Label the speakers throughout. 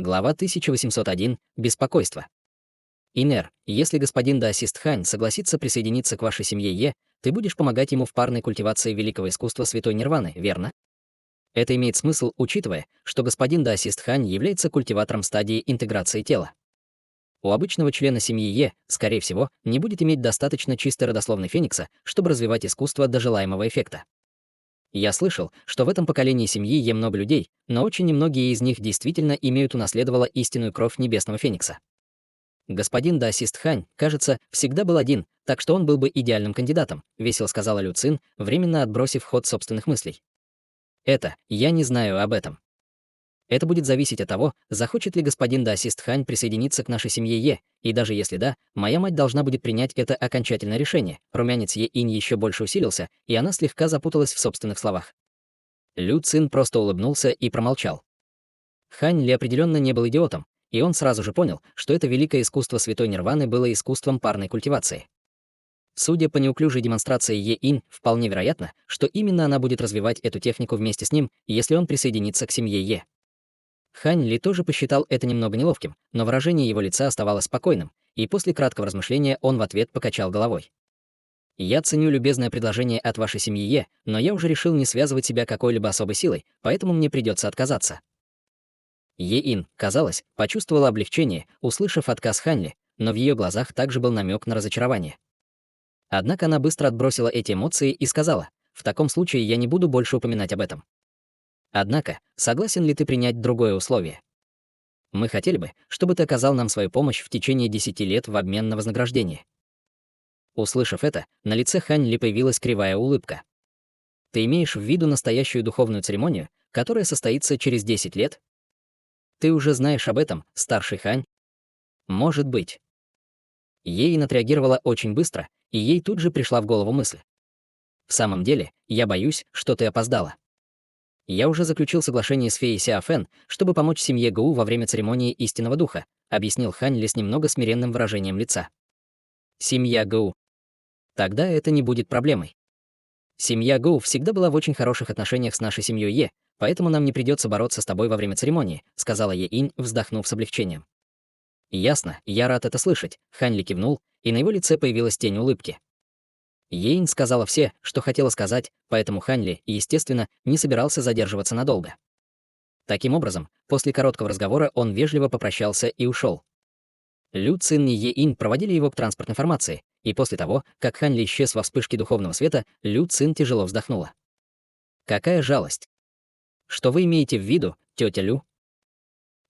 Speaker 1: Глава 1801. Беспокойство. Инер, если господин Даосист Хань согласится присоединиться к вашей семье Е, ты будешь помогать ему в парной культивации великого искусства Святой Нирваны, верно? Это имеет смысл, учитывая, что господин Даосист Хань является культиватором стадии интеграции тела. У обычного члена семьи Е, скорее всего, не будет иметь достаточно чистой родословной Феникса, чтобы развивать искусство до желаемого эффекта. Я слышал, что в этом поколении семьи Е много людей, но очень немногие из них действительно унаследовала истинную кровь Небесного Феникса. Господин Даосист Хань, кажется, всегда был один, так что он был бы идеальным кандидатом, весело сказала Лю Цин, временно отбросив ход собственных мыслей. Я не знаю об этом. Это будет зависеть от того, захочет ли господин Даосист Хань присоединиться к нашей семье Е, и даже если да, моя мать должна будет принять это окончательное решение. Румянец Е Инь еще больше усилился, и она слегка запуталась в собственных словах. Лю Цин просто улыбнулся и промолчал. Хань Ли определенно не был идиотом, и он сразу же понял, что это великое искусство Святой Нирваны было искусством парной культивации. Судя по неуклюжей демонстрации Е Инь, вполне вероятно, что именно она будет развивать эту технику вместе с ним, если он присоединится к семье Е. Хань Ли тоже посчитал это немного неловким, но выражение его лица оставалось спокойным, и после краткого размышления он в ответ покачал головой. «Я ценю любезное предложение от вашей семьи Е, но я уже решил не связывать себя какой-либо особой силой, поэтому мне придется отказаться». Е Ин, казалось, почувствовала облегчение, услышав отказ Хань Ли, но в ее глазах также был намек на разочарование. Однако она быстро отбросила эти эмоции и сказала: «В таком случае я не буду больше упоминать об этом». Однако, согласен ли ты принять другое условие? Мы хотели бы, чтобы ты оказал нам свою помощь в течение 10 лет в обмен на вознаграждение. Услышав это, на лице Хань Ли появилась кривая улыбка. Ты имеешь в виду настоящую духовную церемонию, которая состоится через 10 лет? Ты уже знаешь об этом, старший Хань? Может быть. Ей отреагировала очень быстро, и ей тут же пришла в голову мысль. В самом деле, я боюсь, что ты опоздала. Я уже заключил соглашение с феей Сяофэн, чтобы помочь семье Гу во время церемонии истинного духа, объяснил Хань Ли с немного смиренным выражением лица. Семья Гу. Тогда это не будет проблемой. Семья Гу всегда была в очень хороших отношениях с нашей семьей Е, поэтому нам не придется бороться с тобой во время церемонии, сказала Е Инь, вздохнув с облегчением. Ясно, я рад это слышать, Хань Ли кивнул, и на его лице появилась тень улыбки. Ейн сказала все, что хотела сказать, поэтому Хань Ли, естественно, не собирался задерживаться надолго. Таким образом, после короткого разговора он вежливо попрощался и ушел. Лю Цин и Ейн проводили его к транспортной формации, и после того, как Хань Ли исчез во вспышке духовного света, Лю Цин тяжело вздохнула. Какая жалость. Что вы имеете в виду, тетя Лю?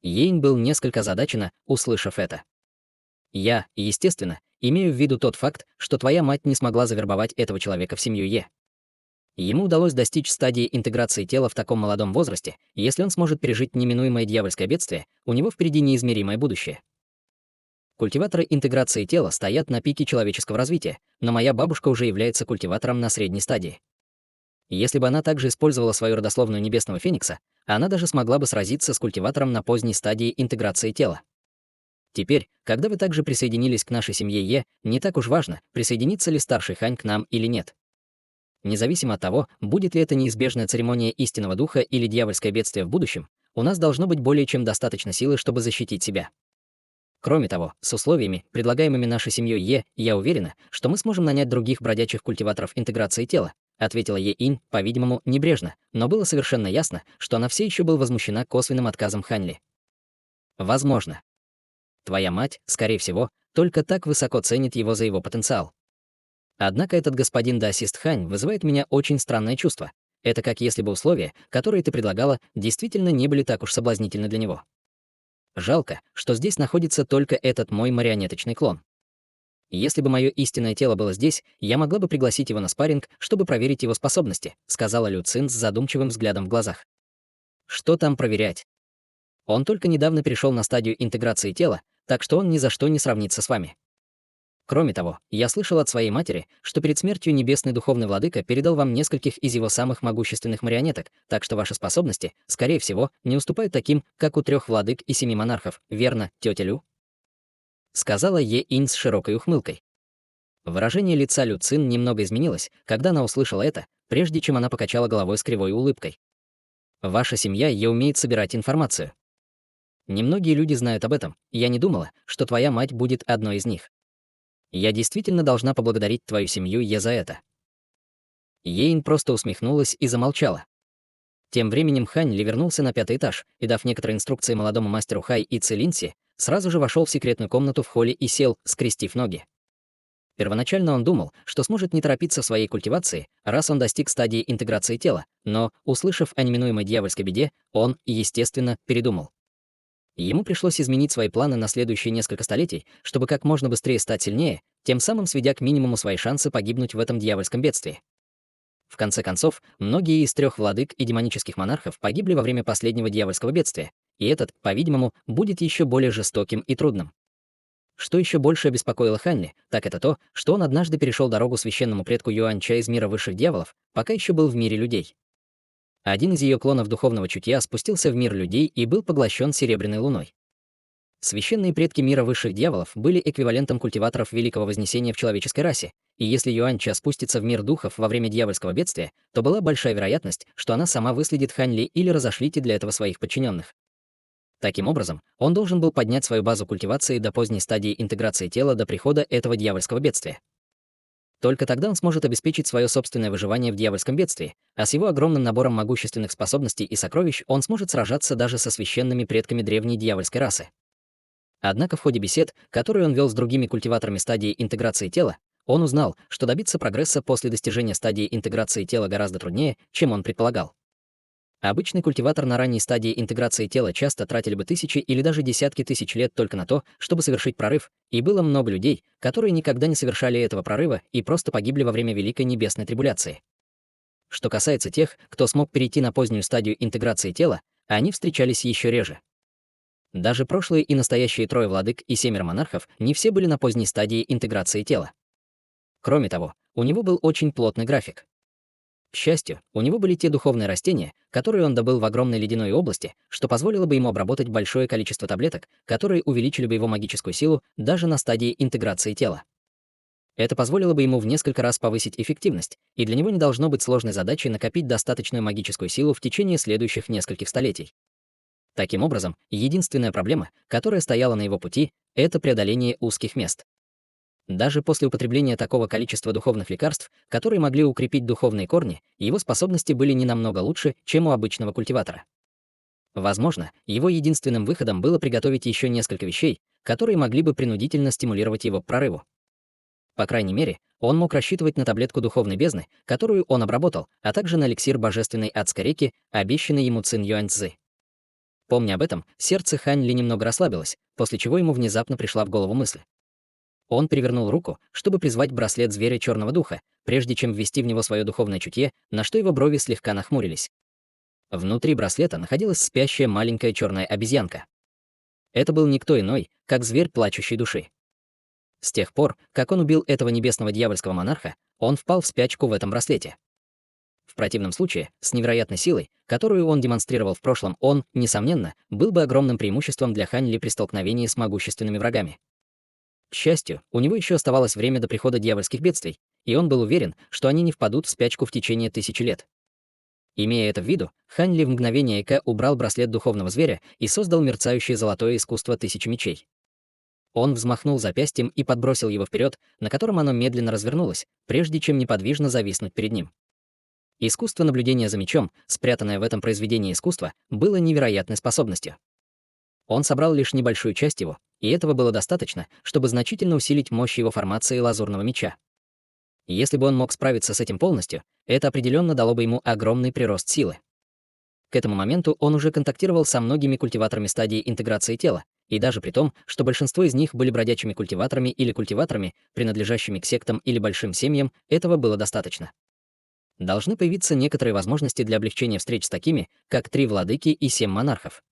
Speaker 1: Ейн был несколько озадачена, услышав это. Я, естественно, имею в виду тот факт, что твоя мать не смогла завербовать этого человека в семью Е. Ему удалось достичь стадии интеграции тела в таком молодом возрасте, и если он сможет пережить неминуемое дьявольское бедствие, у него впереди неизмеримое будущее. Культиваторы интеграции тела стоят на пике человеческого развития, но моя бабушка уже является культиватором на средней стадии. Если бы она также использовала свою родословную Небесного Феникса, она даже смогла бы сразиться с культиватором на поздней стадии интеграции тела. Теперь, когда вы также присоединились к нашей семье Е, не так уж важно, присоединится ли старший Хань к нам или нет. Независимо от того, будет ли это неизбежная церемония истинного духа или дьявольское бедствие в будущем, у нас должно быть более чем достаточно силы, чтобы защитить себя. Кроме того, с условиями, предлагаемыми нашей семьей Е, я уверена, что мы сможем нанять других бродячих культиваторов интеграции тела, ответила Е Инь, по-видимому, небрежно, но было совершенно ясно, что она все еще была возмущена косвенным отказом Хань Ли. Возможно. Твоя мать, скорее всего, только так высоко ценит его за его потенциал. Однако этот господин Даосист Хань вызывает у меня очень странное чувство. Это как если бы условия, которые ты предлагала, действительно не были так уж соблазнительны для него. Жалко, что здесь находится только этот мой марионеточный клон. Если бы мое истинное тело было здесь, я могла бы пригласить его на спарринг, чтобы проверить его способности, сказала Лю Цин с задумчивым взглядом в глазах. Что там проверять? Он только недавно перешел на стадию интеграции тела, так что он ни за что не сравнится с вами. Кроме того, я слышал от своей матери, что перед смертью небесный духовный владыка передал вам нескольких из его самых могущественных марионеток, так что ваши способности, скорее всего, не уступают таким, как у 3 владык и 7 монархов, верно, тетя Лю? Сказала Е Инь с широкой ухмылкой. Выражение лица Лю Цин немного изменилось, когда она услышала это, прежде чем она покачала головой с кривой улыбкой. Ваша семья Е умеет собирать информацию. Немногие люди знают об этом, и я не думала, что твоя мать будет одной из них. Я действительно должна поблагодарить твою семью Е за это». Йейн просто усмехнулась и замолчала. Тем временем Хань Ли вернулся на 5-й этаж и, дав некоторые инструкции молодому мастеру Хай и Целинси, сразу же вошел в секретную комнату в холле и сел, скрестив ноги. Первоначально он думал, что сможет не торопиться в своей культивации, раз он достиг стадии интеграции тела, но, услышав о неминуемой дьявольской беде, он, естественно, передумал. Ему пришлось изменить свои планы на следующие несколько столетий, чтобы как можно быстрее стать сильнее, тем самым сведя к минимуму свои шансы погибнуть в этом дьявольском бедствии. В конце концов, многие из 3 владык и демонических монархов погибли во время последнего дьявольского бедствия, и этот, по-видимому, будет еще более жестоким и трудным. Что еще больше обеспокоило Ханли, так это то, что он однажды перешел дорогу священному предку Юаньча из мира высших дьяволов, пока еще был в мире людей. Один из ее клонов духовного чутья спустился в мир людей и был поглощен Серебряной Луной. Священные предки мира высших дьяволов были эквивалентом культиваторов Великого Вознесения в человеческой расе, и если Юаньча спустится в мир духов во время дьявольского бедствия, то была большая вероятность, что она сама выследит Ханли или разошлите для этого своих подчиненных. Таким образом, он должен был поднять свою базу культивации до поздней стадии интеграции тела до прихода этого дьявольского бедствия. Только тогда он сможет обеспечить свое собственное выживание в дьявольском бедствии, а с его огромным набором могущественных способностей и сокровищ он сможет сражаться даже со священными предками древней дьявольской расы. Однако в ходе бесед, которые он вел с другими культиваторами стадии интеграции тела, он узнал, что добиться прогресса после достижения стадии интеграции тела гораздо труднее, чем он предполагал. Обычный культиватор на ранней стадии интеграции тела часто тратили бы тысячи или даже десятки тысяч лет только на то, чтобы совершить прорыв, и было много людей, которые никогда не совершали этого прорыва и просто погибли во время Великой Небесной Трибуляции. Что касается тех, кто смог перейти на позднюю стадию интеграции тела, они встречались еще реже. Даже прошлые и настоящие 3 владык и 7 монархов не все были на поздней стадии интеграции тела. Кроме того, у него был очень плотный график. К счастью, у него были те духовные растения, которые он добыл в огромной ледяной области, что позволило бы ему обработать большое количество таблеток, которые увеличили бы его магическую силу даже на стадии интеграции тела. Это позволило бы ему в несколько раз повысить эффективность, и для него не должно быть сложной задачей накопить достаточную магическую силу в течение следующих нескольких столетий. Таким образом, единственная проблема, которая стояла на его пути, это преодоление узких мест. Даже после употребления такого количества духовных лекарств, которые могли укрепить духовные корни, его способности были не намного лучше, чем у обычного культиватора. Возможно, его единственным выходом было приготовить еще несколько вещей, которые могли бы принудительно стимулировать его к прорыву. По крайней мере, он мог рассчитывать на таблетку духовной бездны, которую он обработал, а также на эликсир божественной адской реки, обещанный ему Цин Юаньцзы. Помня об этом, сердце Хань Ли немного расслабилось, после чего ему внезапно пришла в голову мысль. Он перевернул руку, чтобы призвать браслет зверя черного духа, прежде чем ввести в него свое духовное чутье, на что его брови слегка нахмурились. Внутри браслета находилась спящая маленькая черная обезьянка. Это был никто иной, как зверь плачущей души. С тех пор, как он убил этого небесного дьявольского монарха, он впал в спячку в этом браслете. В противном случае, с невероятной силой, которую он демонстрировал в прошлом, он, несомненно, был бы огромным преимуществом для Хань Ли при столкновении с могущественными врагами. К счастью, у него еще оставалось время до прихода дьявольских бедствий, и он был уверен, что они не впадут в спячку в течение 1000 лет. Имея это в виду, Хань Ли в мгновение ока убрал браслет духовного зверя и создал мерцающее золотое искусство 1000 мечей. Он взмахнул запястьем и подбросил его вперед, на котором оно медленно развернулось, прежде чем неподвижно зависнуть перед ним. Искусство наблюдения за мечом, спрятанное в этом произведении искусства, было невероятной способностью. Он собрал лишь небольшую часть его, и этого было достаточно, чтобы значительно усилить мощь его формации лазурного меча. Если бы он мог справиться с этим полностью, это определенно дало бы ему огромный прирост силы. К этому моменту он уже контактировал со многими культиваторами стадии интеграции тела, и даже при том, что большинство из них были бродячими культиваторами или культиваторами, принадлежащими к сектам или большим семьям, этого было достаточно. Должны появиться некоторые возможности для облегчения встреч с такими, как 3 владыки и 7 монархов.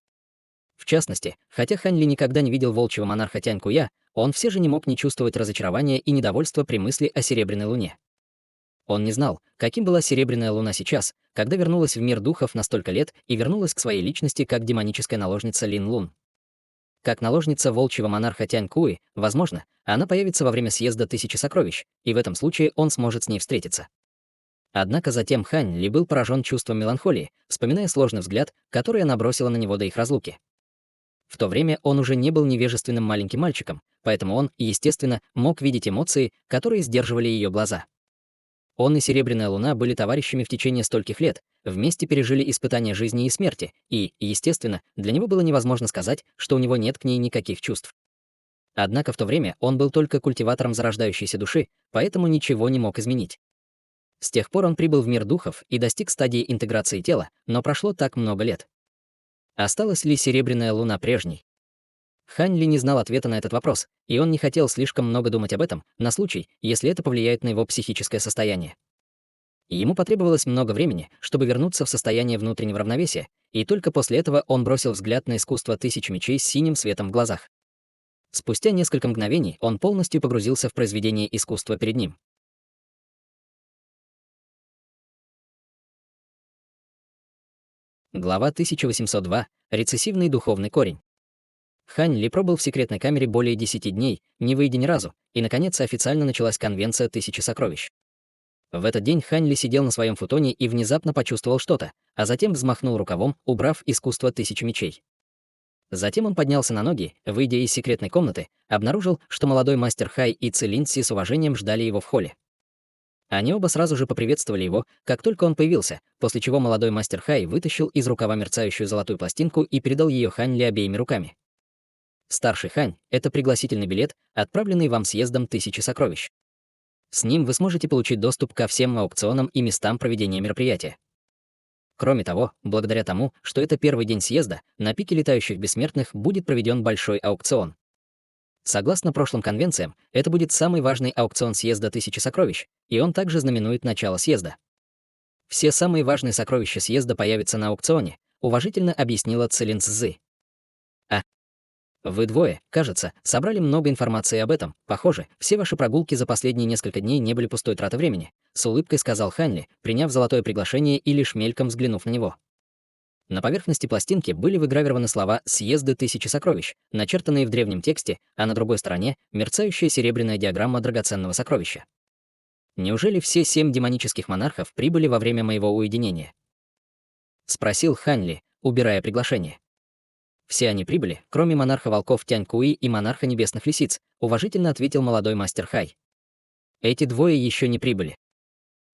Speaker 1: В частности, хотя Хань Ли никогда не видел волчьего монарха Тянь Куя, он все же не мог не чувствовать разочарования и недовольства при мысли о Серебряной Луне. Он не знал, каким была Серебряная Луна сейчас, когда вернулась в мир духов на столько лет и вернулась к своей личности как демоническая наложница Лин Лун. Как наложница волчьего монарха Тянь Куи, возможно, она появится во время съезда 1000 сокровищ, и в этом случае он сможет с ней встретиться. Однако затем Хань Ли был поражен чувством меланхолии, вспоминая сложный взгляд, который она бросила на него до их разлуки. В то время он уже не был невежественным маленьким мальчиком, поэтому он, естественно, мог видеть эмоции, которые сдерживали ее глаза. Он и Серебряная Луна были товарищами в течение стольких лет, вместе пережили испытания жизни и смерти, и, естественно, для него было невозможно сказать, что у него нет к ней никаких чувств. Однако в то время он был только культиватором зарождающейся души, поэтому ничего не мог изменить. С тех пор он прибыл в мир духов и достиг стадии интеграции тела, но прошло так много лет. Осталась ли Серебряная Луна прежней? Хань Ли не знал ответа на этот вопрос, и он не хотел слишком много думать об этом, на случай, если это повлияет на его психическое состояние. Ему потребовалось много времени, чтобы вернуться в состояние внутреннего равновесия, и только после этого он бросил взгляд на искусство тысяч мечей с синим светом в глазах. Спустя несколько мгновений он полностью погрузился в произведение искусства перед ним. Глава 1802. Рецессивный духовный корень. Хань Ли пробыл в секретной камере более 10 дней, не выйдя ни разу, и, наконец, официально началась конвенция Тысячи сокровищ. В этот день Хань Ли сидел на своем футоне и внезапно почувствовал что-то, а затем взмахнул рукавом, убрав искусство Тысячи мечей. Затем он поднялся на ноги, выйдя из секретной комнаты, обнаружил, что молодой мастер Хай и Цилинси с уважением ждали его в холле. Они оба сразу же поприветствовали его, как только он появился, после чего молодой мастер Хай вытащил из рукава мерцающую золотую пластинку и передал ее Хань Ли обеими руками. Старший Хань — это пригласительный билет, отправленный вам съездом Тысячи сокровищ. С ним вы сможете получить доступ ко всем аукционам и местам проведения мероприятия. Кроме того, благодаря тому, что это первый день съезда, на пике летающих бессмертных будет проведен большой аукцион. Согласно прошлым конвенциям, это будет самый важный аукцион съезда Тысячи сокровищ, и он также знаменует начало съезда. Все самые важные сокровища съезда появятся на аукционе, уважительно объяснила Цилин Цзы. Вы двое, кажется, собрали много информации об этом. Похоже, все ваши прогулки за последние несколько дней не были пустой тратой времени, с улыбкой сказал Хань Ли, приняв золотое приглашение и лишь мельком взглянув на него. На поверхности пластинки были выгравированы слова «Съезды Тысячи сокровищ», начертанные в древнем тексте, а на другой стороне — мерцающая серебряная диаграмма драгоценного сокровища. Неужели все 7 демонических монархов прибыли во время моего уединения? Спросил Хань Ли, убирая приглашение. Все они прибыли, кроме монарха волков Тянь-Куи и монарха небесных лисиц, уважительно ответил молодой мастер Хай. Эти двое еще не прибыли.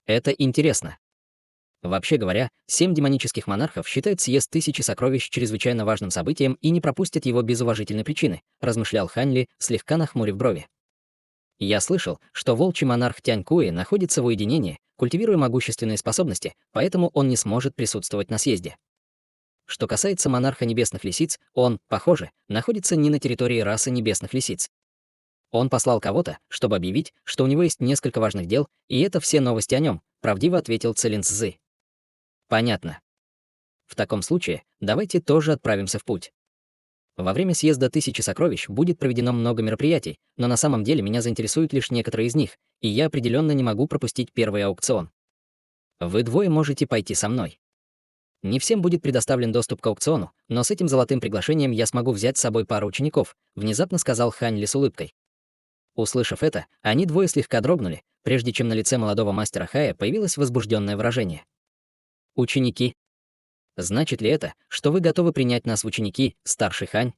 Speaker 1: Это интересно. Вообще говоря, 7 демонических монархов считают съезд Тысячи сокровищ чрезвычайно важным событием и не пропустят его без уважительной причины, размышлял Хань Ли, слегка нахмурив брови. Я слышал, что волчий монарх Тянь-Куи находится в уединении, культивируя могущественные способности, поэтому он не сможет присутствовать на съезде. Что касается монарха небесных лисиц, он, похоже, находится не на территории расы небесных лисиц. Он послал кого-то, чтобы объявить, что у него есть несколько важных дел, и это все новости о нем, правдиво ответил Цилин Цзы. Понятно. В таком случае, давайте тоже отправимся в путь. Во время съезда Тысячи сокровищ будет проведено много мероприятий, но на самом деле меня заинтересуют лишь некоторые из них, и я определенно не могу пропустить первый аукцион. Вы двое можете пойти со мной. Не всем будет предоставлен доступ к аукциону, но с этим золотым приглашением я смогу взять с собой пару учеников, внезапно сказал Хань Ли с улыбкой. Услышав это, они двое слегка дрогнули, прежде чем на лице молодого мастера Хая появилось возбужденное выражение. Ученики. Значит ли это, что вы готовы принять нас в ученики, старший Хань?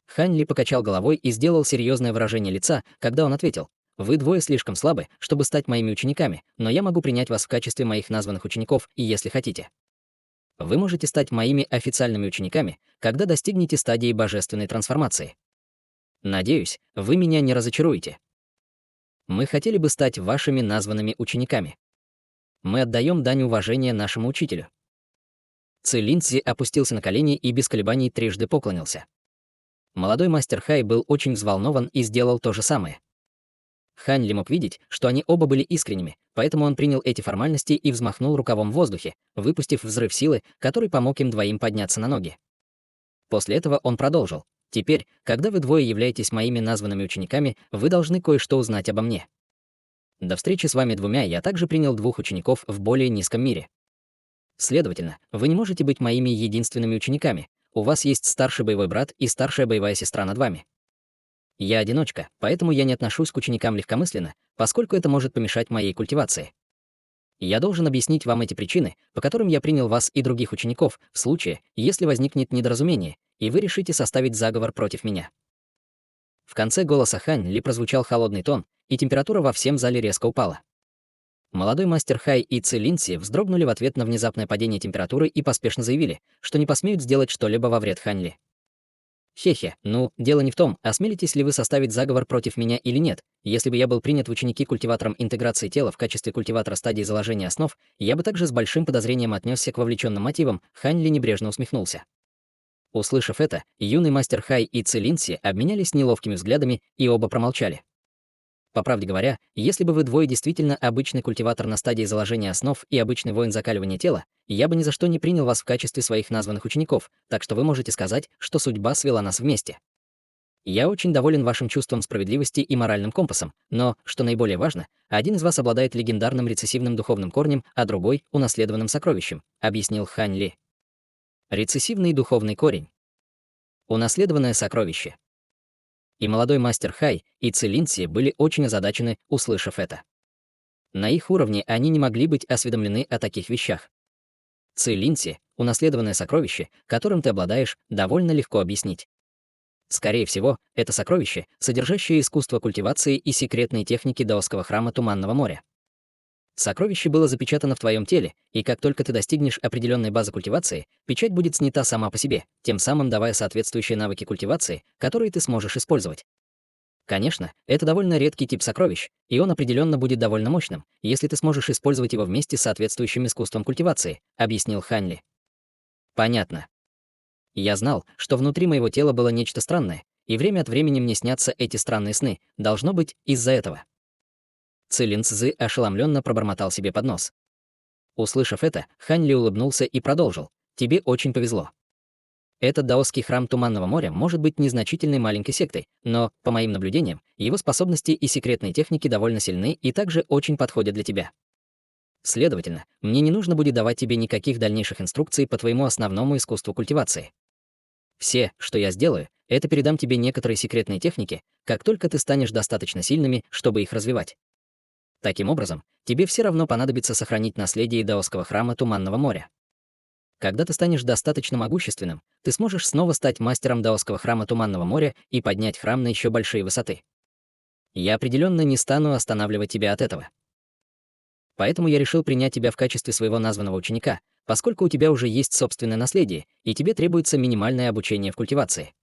Speaker 1: Хань Ли покачал головой и сделал серьезное выражение лица, когда он ответил: вы двое слишком слабы, чтобы стать моими учениками, но я могу принять вас в качестве моих названных учеников, если хотите. Вы можете стать моими официальными учениками, когда достигнете стадии божественной трансформации. Надеюсь, вы меня не разочаруете. Мы хотели бы стать вашими названными учениками. Мы отдаем дань уважения нашему учителю. Цилинцзи опустился на колени и без колебаний трижды поклонился. Молодой мастер Хай был очень взволнован и сделал то же самое. Хань Ли мог видеть, что они оба были искренними, поэтому он принял эти формальности и взмахнул рукавом в воздухе, выпустив взрыв силы, который помог им двоим подняться на ноги. После этого он продолжил: «Теперь, когда вы двое являетесь моими названными учениками, вы должны кое-что узнать обо мне. До встречи с вами двумя я также принял 2 учеников в более низком мире. Следовательно, вы не можете быть моими единственными учениками, у вас есть старший боевой брат и старшая боевая сестра над вами. Я одиночка, поэтому я не отношусь к ученикам легкомысленно, поскольку это может помешать моей культивации. Я должен объяснить вам эти причины, по которым я принял вас и других учеников, в случае, если возникнет недоразумение, и вы решите составить заговор против меня. В конце голоса Хань Ли прозвучал холодный тон, и температура во всем зале резко упала. Молодой мастер Хай и Ци Линси вздрогнули в ответ на внезапное падение температуры и поспешно заявили, что не посмеют сделать что-либо во вред Хань Ли. Хе-хе, ну, дело не в том, осмелитесь ли вы составить заговор против меня или нет. Если бы я был принят в ученики культиватором интеграции тела в качестве культиватора стадии заложения основ, я бы также с большим подозрением отнесся к вовлеченным мотивам, Хань Ли небрежно усмехнулся. Услышав это, юный мастер Хай и Ци Линси обменялись неловкими взглядами и оба промолчали. По правде говоря, если бы вы двое действительно обычный культиватор на стадии заложения основ и обычный воин закаливания тела, я бы ни за что не принял вас в качестве своих названных учеников, так что вы можете сказать, что судьба свела нас вместе. Я очень доволен вашим чувством справедливости и моральным компасом, но, что наиболее важно, один из вас обладает легендарным рецессивным духовным корнем, а другой — унаследованным сокровищем, объяснил Хань Ли. Рецессивный духовный корень. Унаследованное сокровище. И молодой мастер Хай и Ци Линси были очень озадачены, услышав это. На их уровне они не могли быть осведомлены о таких вещах. Ци Линси, унаследованное сокровище, которым ты обладаешь, довольно легко объяснить. Скорее всего, это сокровище, содержащее искусство культивации и секретные техники даосского храма Туманного моря. Сокровище было запечатано в твоем теле, и как только ты достигнешь определенной базы культивации, печать будет снята сама по себе, тем самым давая соответствующие навыки культивации, которые ты сможешь использовать. Конечно, это довольно редкий тип сокровищ, и он определенно будет довольно мощным, если ты сможешь использовать его вместе с соответствующим искусством культивации, объяснил Хань Ли. Понятно. Я знал, что внутри моего тела было нечто странное, и время от времени мне снятся эти странные сны, должно быть, из-за этого. Ци Линцзы ошеломленно пробормотал себе под нос. Услышав это, Хань Ли улыбнулся и продолжил. «Тебе очень повезло. Этот даосский храм Туманного моря может быть незначительной маленькой сектой, но, по моим наблюдениям, его способности и секретные техники довольно сильны и также очень подходят для тебя. Следовательно, мне не нужно будет давать тебе никаких дальнейших инструкций по твоему основному искусству культивации. Все, что я сделаю, это передам тебе некоторые секретные техники, как только ты станешь достаточно сильными, чтобы их развивать. Таким образом, тебе все равно понадобится сохранить наследие даосского храма Туманного моря. Когда ты станешь достаточно могущественным, ты сможешь снова стать мастером даосского храма Туманного моря и поднять храм на еще большие высоты. Я определенно не стану останавливать тебя от этого. Поэтому я решил принять тебя в качестве своего названного ученика, поскольку у тебя уже есть собственное наследие, и тебе требуется минимальное обучение в культивации.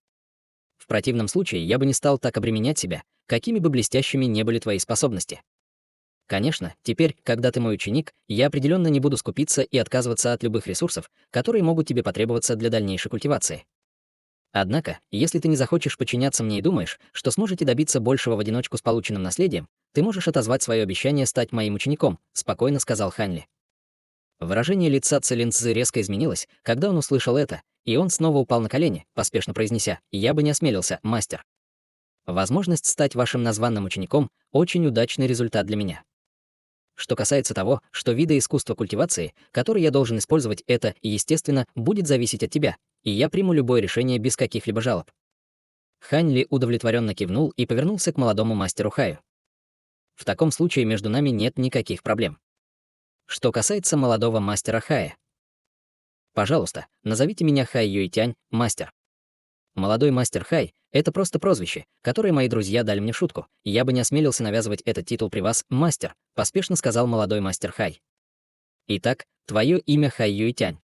Speaker 1: В противном случае я бы не стал так обременять себя, какими бы блестящими не были твои способности. Конечно, теперь, когда ты мой ученик, я определенно не буду скупиться и отказываться от любых ресурсов, которые могут тебе потребоваться для дальнейшей культивации. Однако, если ты не захочешь подчиняться мне и думаешь, что сможете добиться большего в одиночку с полученным наследием, ты можешь отозвать свое обещание стать моим учеником, спокойно сказал Хань Ли. Выражение лица Ци Линцзы резко изменилось, когда он услышал это, и он снова упал на колени, поспешно произнеся: «Я бы не осмелился, мастер. Возможность стать вашим названным учеником — очень удачный результат для меня. Что касается того, что вида искусства культивации, который я должен использовать, это, естественно, будет зависеть от тебя, и я приму любое решение без каких-либо жалоб». Хань Ли удовлетворенно кивнул и повернулся к молодому мастеру Хаю. «В таком случае между нами нет никаких проблем. Что касается молодого мастера Хая. Пожалуйста, назовите меня Хай Юйтянь, мастер. Молодой мастер Хай — это просто прозвище, которое мои друзья дали мне в шутку, и я бы не осмелился навязывать этот титул при вас, мастер», — поспешно сказал молодой мастер Хай. «Итак, твое имя Хай Юйтянь.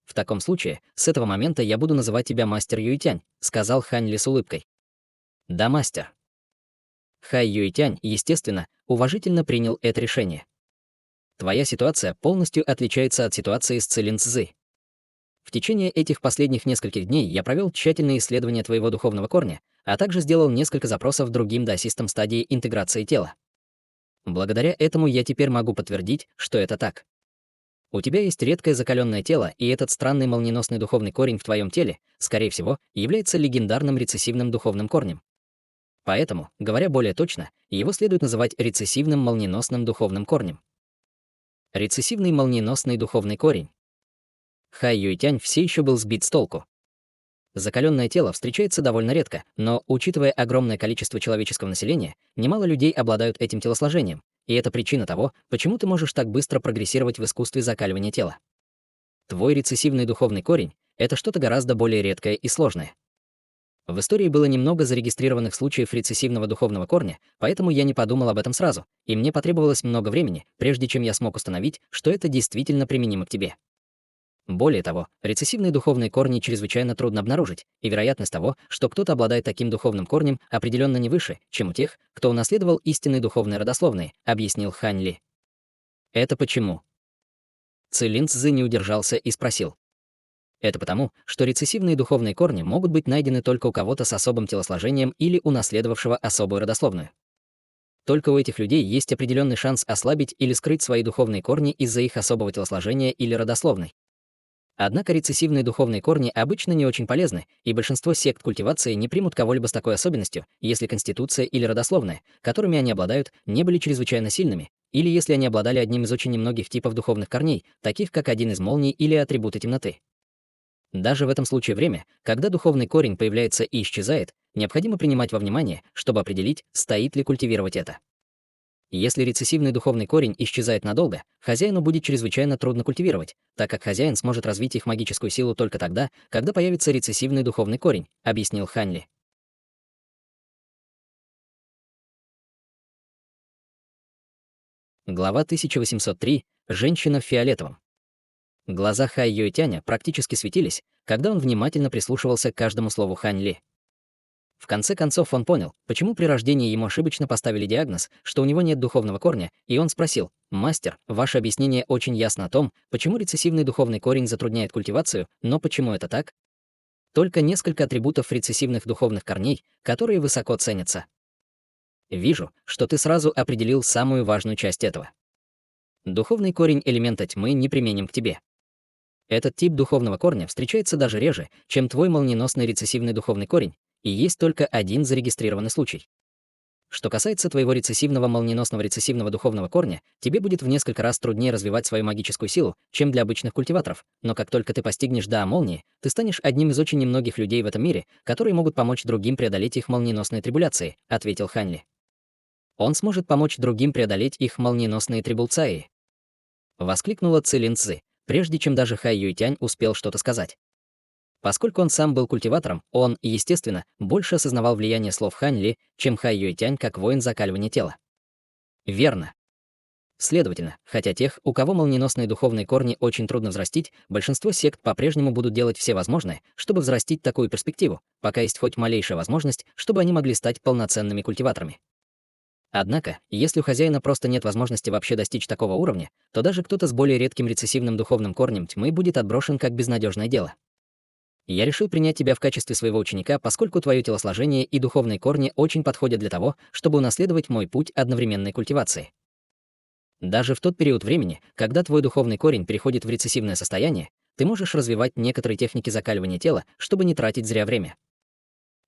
Speaker 1: В таком случае, с этого момента я буду называть тебя мастер Юйтянь», — сказал Хань Ли с улыбкой. «Да, мастер». Хай Юйтянь, естественно, уважительно принял это решение. «Твоя ситуация полностью отличается от ситуации с Ци Линцзы. В течение этих последних нескольких дней я провел тщательное исследование твоего духовного корня, а также сделал несколько запросов другим даосистам стадии интеграции тела. Благодаря этому я теперь могу подтвердить, что это так. У тебя есть редкое закаленное тело, и этот странный молниеносный духовный корень в твоем теле, скорее всего, является легендарным рецессивным духовным корнем. Поэтому, говоря более точно, его следует называть рецессивным молниеносным духовным корнем. Рецессивный молниеносный духовный корень. Хай Юйтянь все еще был сбит с толку. Закаленное тело встречается довольно редко, но, учитывая огромное количество человеческого населения, немало людей обладают этим телосложением, и это причина того, почему ты можешь так быстро прогрессировать в искусстве закаливания тела. Твой рецессивный духовный корень — это что-то гораздо более редкое и сложное. В истории было немного зарегистрированных случаев рецессивного духовного корня, поэтому я не подумал об этом сразу, и мне потребовалось много времени, прежде чем я смог установить, что это действительно применимо к тебе. Более того, рецессивные духовные корни чрезвычайно трудно обнаружить, и вероятность того, что кто-то обладает таким духовным корнем, определенно не выше, чем у тех, кто унаследовал истинные духовные родословные, объяснил Хань Ли. Это почему? Цилин Цзы не удержался и спросил. Это потому, что рецессивные духовные корни могут быть найдены только у кого-то с особым телосложением или унаследовавшего особую родословную. Только у этих людей есть определенный шанс ослабить или скрыть свои духовные корни из-за их особого телосложения или родословной. Однако рецессивные духовные корни обычно не очень полезны, и большинство сект культивации не примут кого-либо с такой особенностью, если конституция или родословная, которыми они обладают, не были чрезвычайно сильными, или если они обладали одним из очень немногих типов духовных корней, таких как один из молний или атрибуты темноты. Даже в этом случае время, когда духовный корень появляется и исчезает, необходимо принимать во внимание, чтобы определить, стоит ли культивировать это. Если рецессивный духовный корень исчезает надолго, хозяину будет чрезвычайно трудно культивировать, так как хозяин сможет развить их магическую силу только тогда, когда появится рецессивный духовный корень, объяснил Хань Ли. Глава 1803. Женщина в фиолетовом. Глаза Хай Юэтяня практически светились, когда он внимательно прислушивался к каждому слову Хань Ли. В конце концов он понял, почему при рождении ему ошибочно поставили диагноз, что у него нет духовного корня, и он спросил: «Мастер, ваше объяснение очень ясно о том, почему рецессивный духовный корень затрудняет культивацию, но почему это так?» Только несколько атрибутов рецессивных духовных корней, которые высоко ценятся. Вижу, что ты сразу определил самую важную часть этого. Духовный корень элемента тьмы не применим к тебе. Этот тип духовного корня встречается даже реже, чем твой молниеносный рецессивный духовный корень, и есть только один зарегистрированный случай. Что касается твоего рецессивного молниеносного рецессивного духовного корня, тебе будет в несколько раз труднее развивать свою магическую силу, чем для обычных культиваторов, но как только ты постигнешь Дао молнии, ты станешь одним из очень немногих людей в этом мире, которые могут помочь другим преодолеть их молниеносные трибуляции, ответил Хань Ли. Он сможет помочь другим преодолеть их молниеносные трибулцаи. Воскликнула Цилин Цзы, прежде чем даже Хай Юйтянь успел что-то сказать. Поскольку он сам был культиватором, он, естественно, больше осознавал влияние слов Хань Ли, чем Хай Юйтянь как воин закаливания тела. Верно. Следовательно, хотя тех, у кого молниеносные духовные корни очень трудно взрастить, большинство сект по-прежнему будут делать все возможное, чтобы взрастить такую перспективу, пока есть хоть малейшая возможность, чтобы они могли стать полноценными культиваторами. Однако, если у хозяина просто нет возможности вообще достичь такого уровня, то даже кто-то с более редким рецессивным духовным корнем тьмы будет отброшен как безнадежное дело. Я решил принять тебя в качестве своего ученика, поскольку твое телосложение и духовные корни очень подходят для того, чтобы унаследовать мой путь одновременной культивации. Даже в тот период времени, когда твой духовный корень переходит в рецессивное состояние, ты можешь развивать некоторые техники закаливания тела, чтобы не тратить зря время.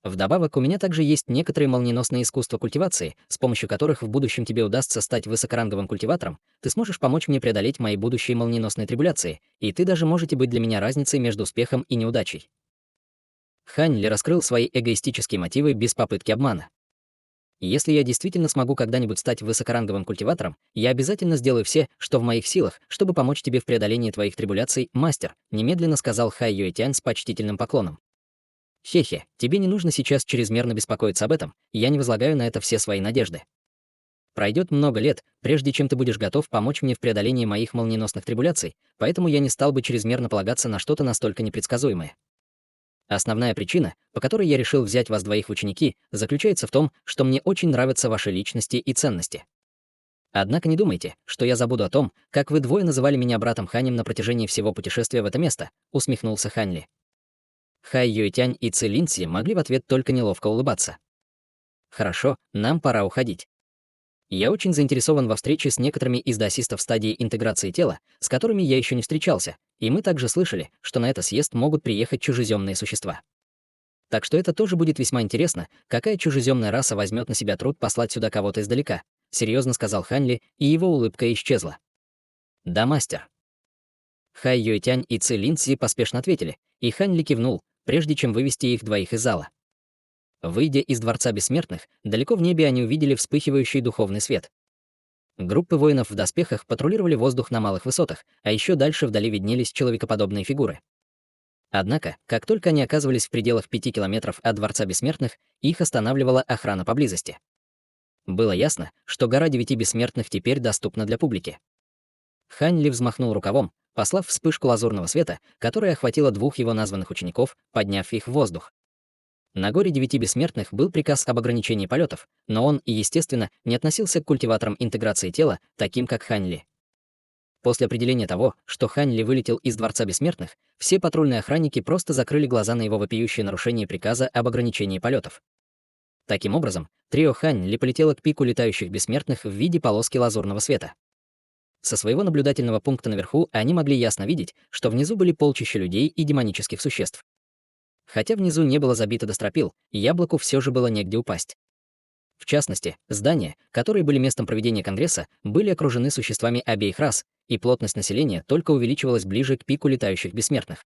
Speaker 1: Вдобавок, у меня также есть некоторые молниеносные искусства культивации, с помощью которых в будущем тебе удастся стать высокоранговым культиватором, ты сможешь помочь мне преодолеть мои будущие молниеносные трибуляции, и ты даже можете быть для меня разницей между успехом и неудачей. Хань Ли раскрыл свои эгоистические мотивы без попытки обмана. Если я действительно смогу когда-нибудь стать высокоранговым культиватором, я обязательно сделаю все, что в моих силах, чтобы помочь тебе в преодолении твоих трибуляций, мастер, немедленно сказал Хай Юэтянь с почтительным поклоном. Хе-хе, тебе не нужно сейчас чрезмерно беспокоиться об этом, я не возлагаю на это все свои надежды. Пройдет много лет, прежде чем ты будешь готов помочь мне в преодолении моих молниеносных трибуляций, поэтому я не стал бы чрезмерно полагаться на что-то настолько непредсказуемое. Основная причина, по которой я решил взять вас двоих в ученики, заключается в том, что мне очень нравятся ваши личности и ценности. Однако не думайте, что я забуду о том, как вы двое называли меня братом Ханем на протяжении всего путешествия в это место, усмехнулся Хань Ли. Хай Юэтянь и Цилин Цзи могли в ответ только неловко улыбаться. Хорошо, нам пора уходить. Я очень заинтересован во встрече с некоторыми из даосистов в стадии интеграции тела, с которыми я еще не встречался, и мы также слышали, что на этот съезд могут приехать чужеземные существа. Так что это тоже будет весьма интересно, какая чужеземная раса возьмет на себя труд послать сюда кого-то издалека, серьезно сказал Хань Ли, и его улыбка исчезла. Да, мастер. Хай Юэтянь и Цилин Цзи поспешно ответили, и Хань Ли кивнул, прежде чем вывести их двоих из зала. Выйдя из Дворца Бессмертных, далеко в небе они увидели вспыхивающий духовный свет. Группы воинов в доспехах патрулировали воздух на малых высотах, а еще дальше вдали виднелись человекоподобные фигуры. Однако, как только они оказывались в пределах 5 километров от Дворца Бессмертных, их останавливала охрана поблизости. Было ясно, что гора 9 бессмертных теперь доступна для публики. Хань Ли взмахнул рукавом, послав вспышку лазурного света, которая охватила 2 его названных учеников, подняв их в воздух. На горе 9 бессмертных был приказ об ограничении полетов, но он, естественно, не относился к культиваторам интеграции тела, таким как Хань Ли. После определения того, что Хань Ли вылетел из Дворца Бессмертных, все патрульные охранники просто закрыли глаза на его вопиющее нарушение приказа об ограничении полетов. Таким образом, трио Хань Ли полетело к пику летающих бессмертных в виде полоски лазурного света. Со своего наблюдательного пункта наверху они могли ясно видеть, что внизу были полчища людей и демонических существ. Хотя внизу не было забито до стропил, яблоку все же было негде упасть. В частности, здания, которые были местом проведения Конгресса, были окружены существами обеих рас, и плотность населения только увеличивалась ближе к пику летающих бессмертных.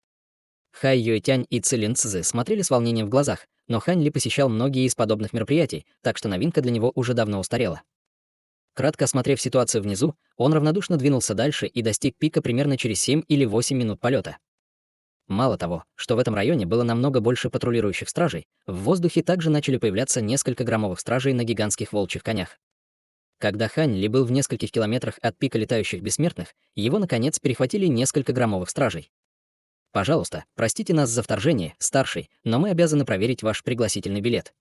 Speaker 1: Хай Юэтянь и Цилин Цзы смотрели с волнением в глазах, но Хань Ли посещал многие из подобных мероприятий, так что новинка для него уже давно устарела. Кратко осмотрев ситуацию внизу, он равнодушно двинулся дальше и достиг пика примерно через 7 или 8 минут полета. Мало того, что в этом районе было намного больше патрулирующих стражей, в воздухе также начали появляться несколько громовых стражей на гигантских волчьих конях. Когда Хань Ли был в нескольких километрах от пика летающих бессмертных, его, наконец, перехватили несколько громовых стражей. «Пожалуйста, простите нас за вторжение, старший, но мы обязаны проверить ваш пригласительный билет».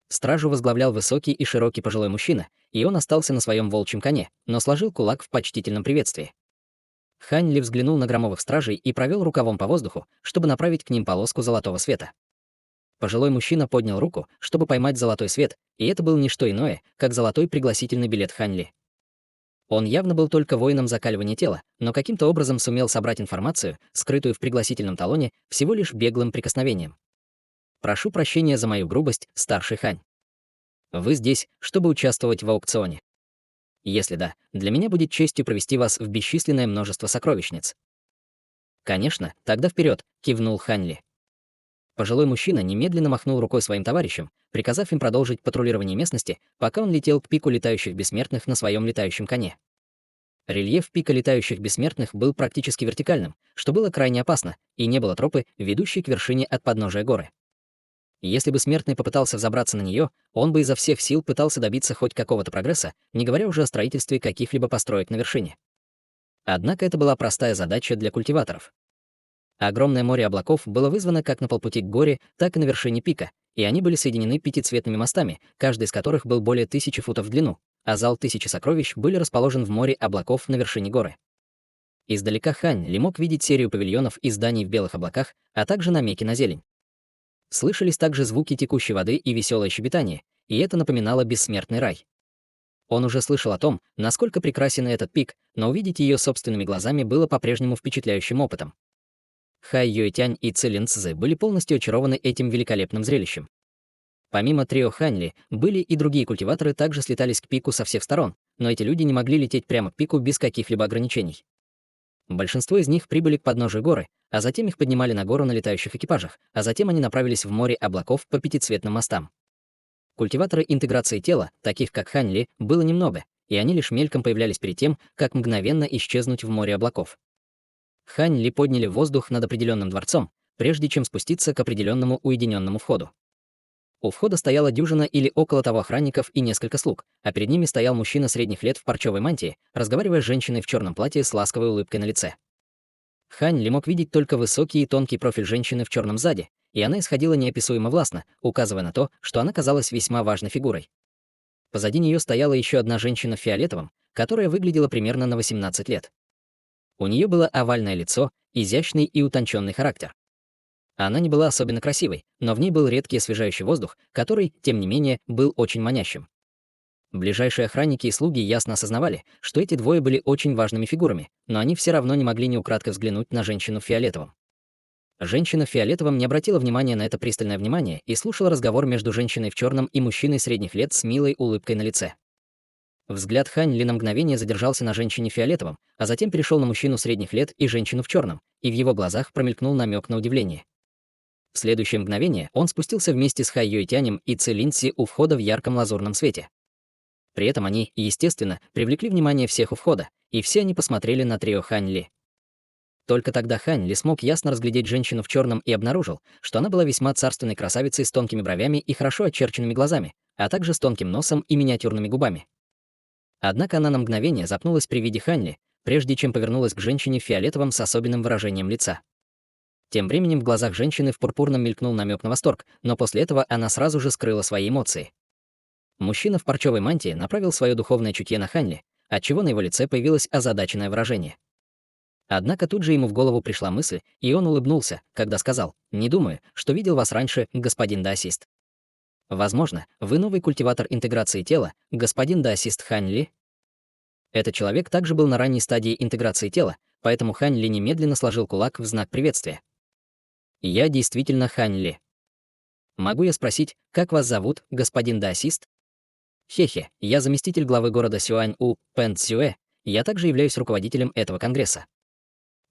Speaker 1: Стражу возглавлял высокий и широкий пожилой мужчина, и он остался на своем волчьем коне, но сложил кулак в почтительном приветствии. Хань Ли взглянул на громовых стражей и провел рукавом по воздуху, чтобы направить к ним полоску золотого света. Пожилой мужчина поднял руку, чтобы поймать золотой свет, и это был не что иное, как золотой пригласительный билет Хань Ли. Он явно был только воином закаливания тела, но каким-то образом сумел собрать информацию, скрытую в пригласительном талоне, всего лишь беглым прикосновением. «Прошу прощения за мою грубость, старший Хань. Вы здесь, чтобы участвовать в аукционе. Если да, для меня будет честью провести вас в бесчисленное множество сокровищниц». «Конечно, тогда вперед, кивнул Хань Ли. Пожилой мужчина немедленно махнул рукой своим товарищам, приказав им продолжить патрулирование местности, пока он летел к пику летающих бессмертных на своем летающем коне. Рельеф пика летающих бессмертных был практически вертикальным, что было крайне опасно, и не было тропы, ведущей к вершине от подножия горы. Если бы смертный попытался взобраться на нее, он бы изо всех сил пытался добиться хоть какого-то прогресса, не говоря уже о строительстве каких-либо построек на вершине. Однако это была простая задача для культиваторов. Огромное море облаков было вызвано как на полпути к горе, так и на вершине пика, и они были соединены пятицветными мостами, каждый из которых был более 1000 футов в длину, а зал 1000 сокровищ были расположен в море облаков на вершине горы. Издалека Хань Ли мог видеть серию павильонов и зданий в белых облаках, а также намеки на зелень. Слышались также звуки текущей воды и веселое щебетание, и это напоминало бессмертный рай. Он уже слышал о том, насколько прекрасен этот пик, но увидеть ее собственными глазами было по-прежнему впечатляющим опытом. Хай Юэтянь и Цилин Цзы были полностью очарованы этим великолепным зрелищем. Помимо трио Хань Ли, были и другие культиваторы также слетались к пику со всех сторон, но эти люди не могли лететь прямо к пику без каких-либо ограничений. Большинство из них прибыли к подножию горы, а затем их поднимали на гору на летающих экипажах, а затем они направились в море облаков по пятицветным мостам. Культиваторы интеграции тела, таких как Хань Ли, было немного, и они лишь мельком появлялись перед тем, как мгновенно исчезнуть в море облаков. Хань Ли подняли в воздух над определенным дворцом, прежде чем спуститься к определенному уединенному входу. У входа стояла дюжина или около того охранников и несколько слуг, а перед ними стоял мужчина средних лет в парчевой мантии, разговаривая с женщиной в черном платье с ласковой улыбкой на лице. Хань Ли мог видеть только высокий и тонкий профиль женщины в черном сзади, и она исходила неописуемо властно, указывая на то, что она казалась весьма важной фигурой. Позади нее стояла еще одна женщина в фиолетовом, которая выглядела примерно на 18 лет. У нее было овальное лицо, изящный и утонченный характер. Она не была особенно красивой, но в ней был редкий освежающий воздух, который, тем не менее, был очень манящим. Ближайшие охранники и слуги ясно осознавали, что эти двое были очень важными фигурами, но они все равно не могли неукратко взглянуть на женщину в фиолетовом. Женщина в фиолетовом не обратила внимания на это пристальное внимание и слушала разговор между женщиной в черном и мужчиной средних лет с милой улыбкой на лице. Взгляд Хань Ли на мгновение задержался на женщине в фиолетовом, а затем перешел на мужчину средних лет и женщину в черном, и в его глазах промелькнул намек на удивление. В следующее мгновение он спустился вместе с Хай Юэтянем и Цилин Цзи у входа в ярком лазурном свете. При этом они, естественно, привлекли внимание всех у входа, и все они посмотрели на трио Хань Ли. Только тогда Хань Ли смог ясно разглядеть женщину в черном и обнаружил, что она была весьма царственной красавицей с тонкими бровями и хорошо очерченными глазами, а также с тонким носом и миниатюрными губами. Однако она на мгновение запнулась при виде Хань Ли, прежде чем повернулась к женщине в фиолетовом с особенным выражением лица. Тем временем в глазах женщины в пурпурном мелькнул намек на восторг, но после этого она сразу же скрыла свои эмоции. Мужчина в парчевой мантии направил свое духовное чутье на Хань Ли, отчего на его лице появилось озадаченное выражение. Однако тут же ему в голову пришла мысль, и он улыбнулся, когда сказал: «Не думаю, что видел вас раньше, господин даосист. Возможно, вы новый культиватор интеграции тела, господин даосист Хань Ли?» Этот человек также был на ранней стадии интеграции тела, поэтому Хань Ли немедленно сложил кулак в знак приветствия. «Я действительно Хань Ли. Могу я спросить, как вас зовут, господин даосист?» «Хе-хе, я заместитель главы города Сюань-У, Пэн Цюэ, я также являюсь руководителем этого конгресса.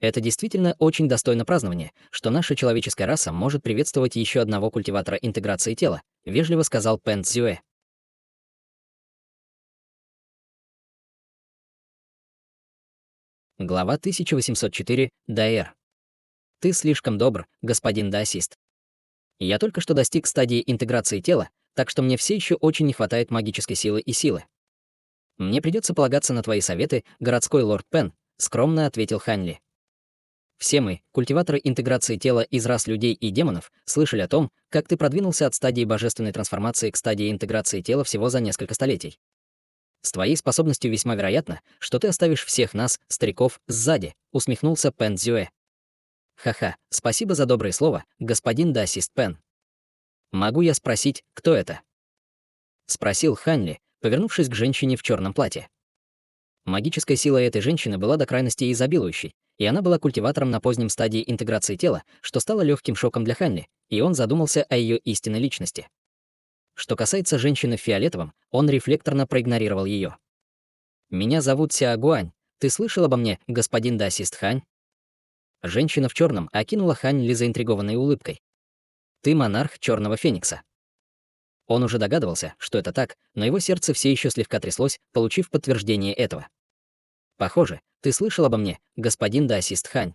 Speaker 1: Это действительно очень достойно празднования, что наша человеческая раса может приветствовать еще одного культиватора интеграции тела», вежливо сказал Пэн Цзюэ. Глава 1804. Даэр. Ты слишком добр, господин даосист. Я только что достиг стадии интеграции тела, так что мне все еще очень не хватает магической силы и силы. Мне придется полагаться на твои советы, городской лорд Пен, скромно ответил Хань Ли. Все мы, культиваторы интеграции тела из рас людей и демонов, слышали о том, как ты продвинулся от стадии божественной трансформации к стадии интеграции тела всего за несколько столетий. С твоей способностью весьма вероятно, что ты оставишь всех нас, стариков, сзади, усмехнулся Пэн Цзюэ. Ха-ха, спасибо за доброе слово, господин даосист Пэн. Могу я спросить, кто это? Спросил Хань Ли, повернувшись к женщине в черном платье. Магическая сила этой женщины была до крайности изобилующей, и она была культиватором на позднем стадии интеграции тела, что стало легким шоком для Хань Ли, и он задумался о ее истинной личности. Что касается женщины в фиолетовом, он рефлекторно проигнорировал ее. «Меня зовут Сяо Гуань. Ты слышал обо мне, господин даосист Хань?» Женщина в черном окинула Хань Ли заинтригованной улыбкой. «Ты монарх Черного Феникса». Он уже догадывался, что это так, но его сердце все еще слегка тряслось, получив подтверждение этого. «Похоже, ты слышал обо мне, господин даосист Хань».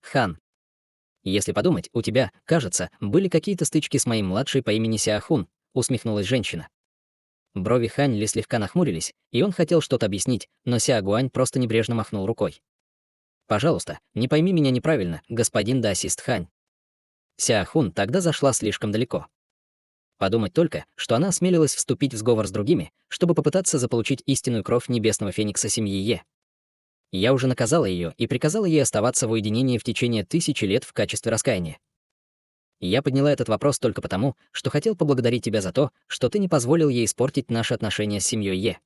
Speaker 1: «Хан. Если подумать, у тебя, кажется, были какие-то стычки с моим младшей по имени Сяохун», усмехнулась женщина. Брови Хань Ли слегка нахмурились, и он хотел что-то объяснить, но Сяо Гуань просто небрежно махнул рукой. «Пожалуйста, не пойми меня неправильно, господин даосист Хань». Сяохун тогда зашла слишком далеко. Подумать только, что она осмелилась вступить в сговор с другими, чтобы попытаться заполучить истинную кровь небесного феникса семьи Е. Я уже наказала ее и приказала ей оставаться в уединении в течение 1000 лет в качестве раскаяния. Я подняла этот вопрос только потому, что хотел поблагодарить тебя за то, что ты не позволил ей испортить наши отношения с семьей Е.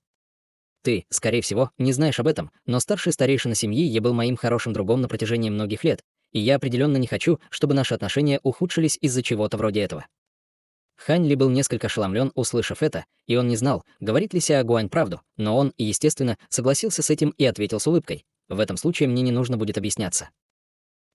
Speaker 1: Ты, скорее всего, не знаешь об этом, но старший старейшина семьи Е был моим хорошим другом на протяжении многих лет, и я определенно не хочу, чтобы наши отношения ухудшились из-за чего-то вроде этого. Хань Ли был несколько ошеломлен, услышав это, и он не знал, говорит ли Сяо Гуань правду, но он, естественно, согласился с этим и ответил с улыбкой. В этом случае мне не нужно будет объясняться.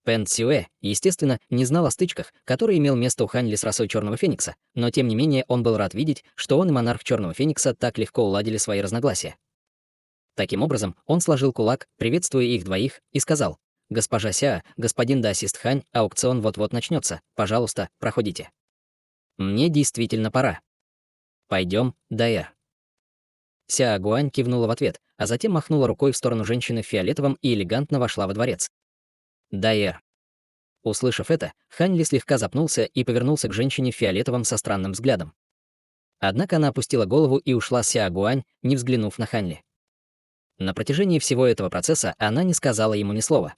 Speaker 1: Пэн Цюэ, естественно, не знал о стычках, которые имел место у Хань Ли с расой Черного Феникса, но тем не менее он был рад видеть, что он и монарх Черного Феникса так легко уладили свои разногласия. Таким образом, он сложил кулак, приветствуя их двоих, и сказал: «Госпожа Сяо, господин даосист Хань, аукцион вот-вот начнется. Пожалуйста, проходите. Мне действительно пора. Пойдем, Даэр». Сяо Гуань кивнула в ответ, а затем махнула рукой в сторону женщины в фиолетовом и элегантно вошла во дворец. Даэр. Услышав это, Хань Ли слегка запнулся и повернулся к женщине в фиолетовом со странным взглядом. Однако она опустила голову и ушла с Сяо Гуань, не взглянув на Хань Ли. На протяжении всего этого процесса она не сказала ему ни слова.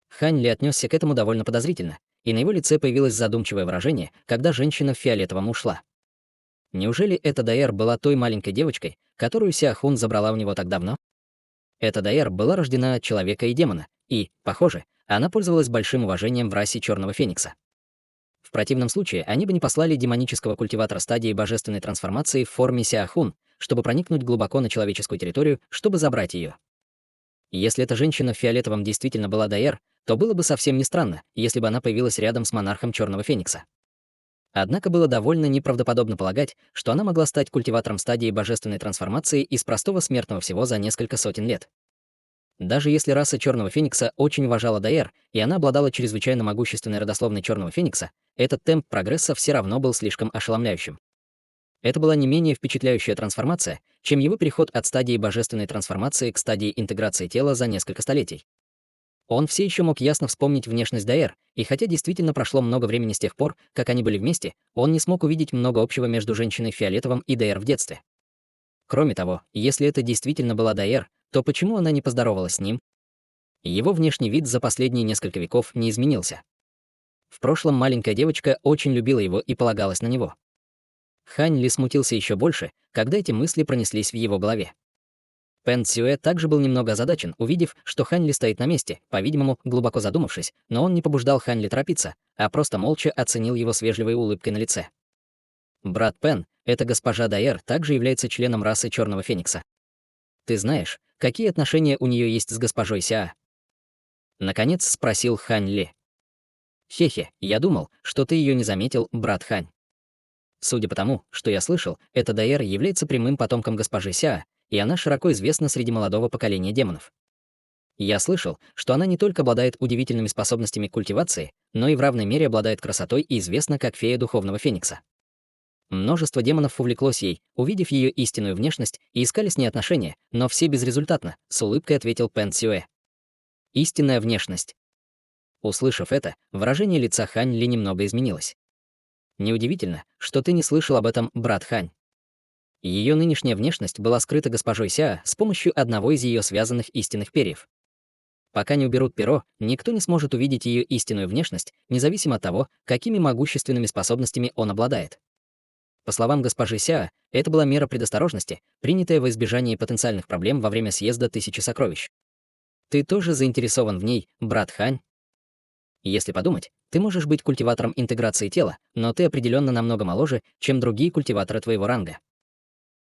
Speaker 1: Хань Ли отнесся к этому довольно подозрительно, и на его лице появилось задумчивое выражение, когда женщина в фиолетовом ушла. Неужели эта Даэр была той маленькой девочкой, которую Сяохун забрала у него так давно? Эта Даэр была рождена от человека и демона, и, похоже, она пользовалась большим уважением в расе Черного Феникса. В противном случае они бы не послали демонического культиватора стадии божественной трансформации в форме Сяохун, чтобы проникнуть глубоко на человеческую территорию, чтобы забрать ее. Если эта женщина в фиолетовом действительно была Даэр, то было бы совсем не странно, если бы она появилась рядом с монархом Черного Феникса. Однако было довольно неправдоподобно полагать, что она могла стать культиватором стадии божественной трансформации из простого смертного всего за несколько сотен лет. Даже если раса Черного Феникса очень уважала Даэр, и она обладала чрезвычайно могущественной родословной Черного Феникса, этот темп прогресса все равно был слишком ошеломляющим. Это была не менее впечатляющая трансформация, чем его переход от стадии божественной трансформации к стадии интеграции тела за несколько столетий. Он все еще мог ясно вспомнить внешность Даэр, и хотя действительно прошло много времени с тех пор, как они были вместе, он не смог увидеть много общего между женщиной в фиолетовом и Даэр в детстве. Кроме того, если это действительно была Даэр, то почему она не поздоровалась с ним? Его внешний вид за последние несколько веков не изменился. В прошлом маленькая девочка очень любила его и полагалась на него. Хань Ли смутился еще больше, когда эти мысли пронеслись в его голове. Пэн Цюэ также был немного озадачен, увидев, что Хань Ли стоит на месте, по-видимому, глубоко задумавшись, но он не побуждал Хань Ли торопиться, а просто молча оценил его с вежливой улыбкой на лице. Брат Пэн, эта госпожа Даэр, также является членом расы Черного Феникса. Ты знаешь, какие отношения у нее есть с госпожой Сяа? Наконец спросил Хань Ли. Хе-хе, я думал, что ты ее не заметил, брат Хань. Судя по тому, что я слышал, эта Даэр является прямым потомком госпожи Сяа, и она широко известна среди молодого поколения демонов. Я слышал, что она не только обладает удивительными способностями к культивации, но и в равной мере обладает красотой и известна как фея Духовного Феникса. Множество демонов увлеклось ей, увидев ее истинную внешность, и искали с ней отношения, но все безрезультатно, с улыбкой ответил Пэн Цюэ. Истинная внешность. Услышав это, выражение лица Хань Ли немного изменилось. Неудивительно, что ты не слышал об этом, брат Хань. Ее нынешняя внешность была скрыта госпожой Сяа с помощью одного из ее связанных истинных перьев. Пока не уберут перо, никто не сможет увидеть ее истинную внешность, независимо от того, какими могущественными способностями он обладает. По словам госпожи Сяа, это была мера предосторожности, принятая во избежание потенциальных проблем во время съезда Тысячи Сокровищ. Ты тоже заинтересован в ней, брат Хань? Если подумать, ты можешь быть культиватором интеграции тела, но ты определенно намного моложе, чем другие культиваторы твоего ранга.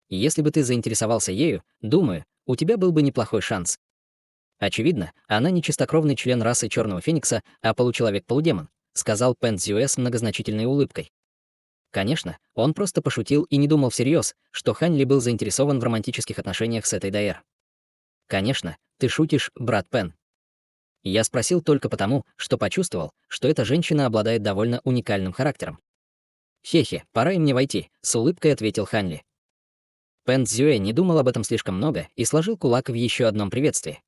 Speaker 1: Если бы ты заинтересовался ею, думаю, у тебя был бы неплохой шанс. Очевидно, она не чистокровный член расы Черного Феникса, а получеловек-полудемон, сказал Пэн Цзюэ с многозначительной улыбкой. Конечно, он просто пошутил и не думал всерьез, что Хань Ли был заинтересован в романтических отношениях с этой Даэр. Конечно, ты шутишь, брат Пэн. Я спросил только потому, что почувствовал, что эта женщина обладает довольно уникальным характером. «Хе-хе, пора и мне войти», — с улыбкой ответил Хань Ли. Пэн Цзюэ не думал об этом слишком много и сложил кулак в еще одном приветствии.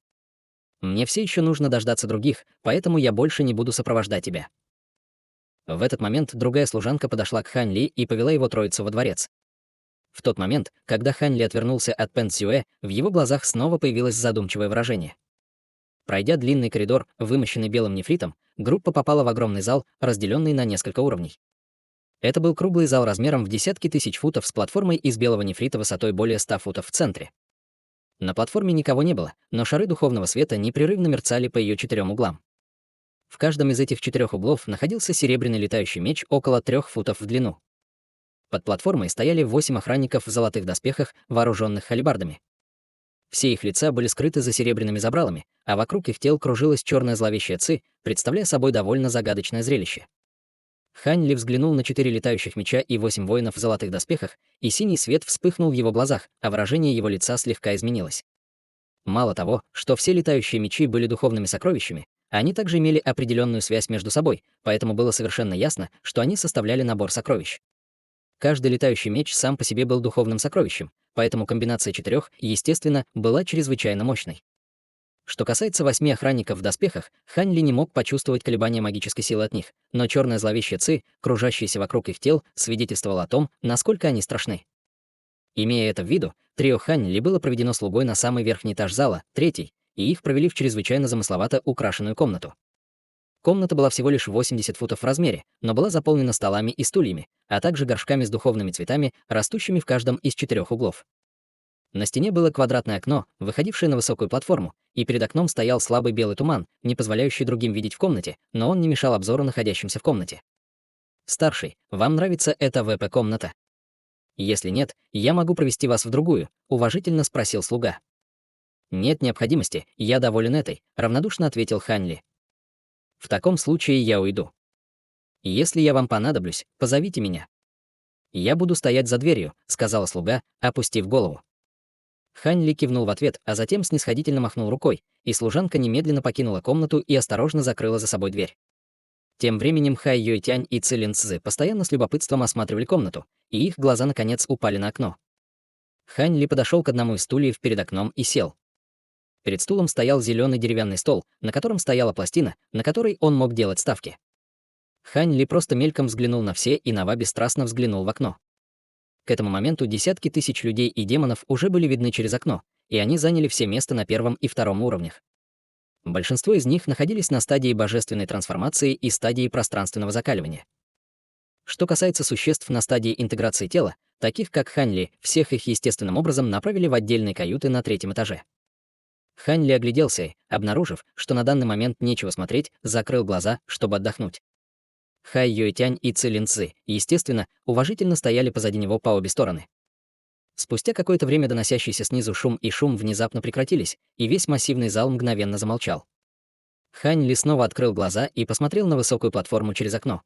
Speaker 1: «Мне все еще нужно дождаться других, поэтому я больше не буду сопровождать тебя». В этот момент другая служанка подошла к Хань Ли и повела его троицу во дворец. В тот момент, когда Хань Ли отвернулся от Пэн Цзюэ, в его глазах снова появилось задумчивое выражение. Пройдя длинный коридор, вымощенный белым нефритом, группа попала в огромный зал, разделенный на несколько уровней. Это был круглый зал размером в десятки тысяч футов с платформой из белого нефрита высотой более 100 футов в центре. На платформе никого не было, но шары духовного света непрерывно мерцали по ее 4 углам. В каждом из этих 4 углов находился серебряный летающий меч около 3 футов в длину. Под платформой стояли 8 охранников в золотых доспехах, вооруженных халибардами. Все их лица были скрыты за серебряными забралами, а вокруг их тел кружилась черная зловещая ци, представляя собой довольно загадочное зрелище. Хань Ли взглянул на 4 летающих меча и 8 воинов в золотых доспехах, и синий свет вспыхнул в его глазах, а выражение его лица слегка изменилось. Мало того, что все летающие мечи были духовными сокровищами, они также имели определенную связь между собой, поэтому было совершенно ясно, что они составляли набор сокровищ. Каждый летающий меч сам по себе был духовным сокровищем, поэтому комбинация 4, естественно, была чрезвычайно мощной. Что касается 8 охранников в доспехах, Хань Ли не мог почувствовать колебания магической силы от них, но черная зловещая ци, кружащаяся вокруг их тел, свидетельствовала о том, насколько они страшны. Имея это в виду, трио Хань Ли было проведено слугой на самый верхний этаж зала, третий, и их провели в чрезвычайно замысловато украшенную комнату. Комната была всего лишь 80 футов в размере, но была заполнена столами и стульями, а также горшками с духовными цветами, растущими в каждом из 4 углов. На стене было квадратное окно, выходившее на высокую платформу, и перед окном стоял слабый белый туман, не позволяющий другим видеть в комнате, но он не мешал обзору находящимся в комнате. «Старший, вам нравится эта ВП-комната?» «Если нет, я могу провести вас в другую», — уважительно спросил слуга. «Нет необходимости, я доволен этой», — равнодушно ответил Хань Ли. «В таком случае я уйду». Если я вам понадоблюсь, позовите меня. Я буду стоять за дверью, сказала слуга, опустив голову. Хань Ли кивнул в ответ, а затем снисходительно махнул рукой, и служанка немедленно покинула комнату и осторожно закрыла за собой дверь. Тем временем Хай Юйтянь и Цилин Цзы постоянно с любопытством осматривали комнату, и их глаза наконец упали на окно. Хань Ли подошел к одному из стульев перед окном и сел. Перед стулом стоял зеленый деревянный стол, на котором стояла пластина, на которой он мог делать ставки. Хань Ли просто мельком взглянул на все, и Нава бесстрастно взглянул в окно. К этому моменту десятки тысяч людей и демонов уже были видны через окно, и они заняли все места на первом и втором уровнях. Большинство из них находились на стадии божественной трансформации и стадии пространственного закаливания. Что касается существ на стадии интеграции тела, таких как Хань Ли, всех их естественным образом направили в отдельные каюты на третьем этаже. Хань Ли огляделся и, обнаружив, что на данный момент нечего смотреть, закрыл глаза, чтобы отдохнуть. Хай Юйтянь и Цилин Цзы, естественно, уважительно стояли позади него по обе стороны. Спустя какое-то время доносящийся снизу шум и шум внезапно прекратились, и весь массивный зал мгновенно замолчал. Хань Ли снова открыл глаза и посмотрел на высокую платформу через окно.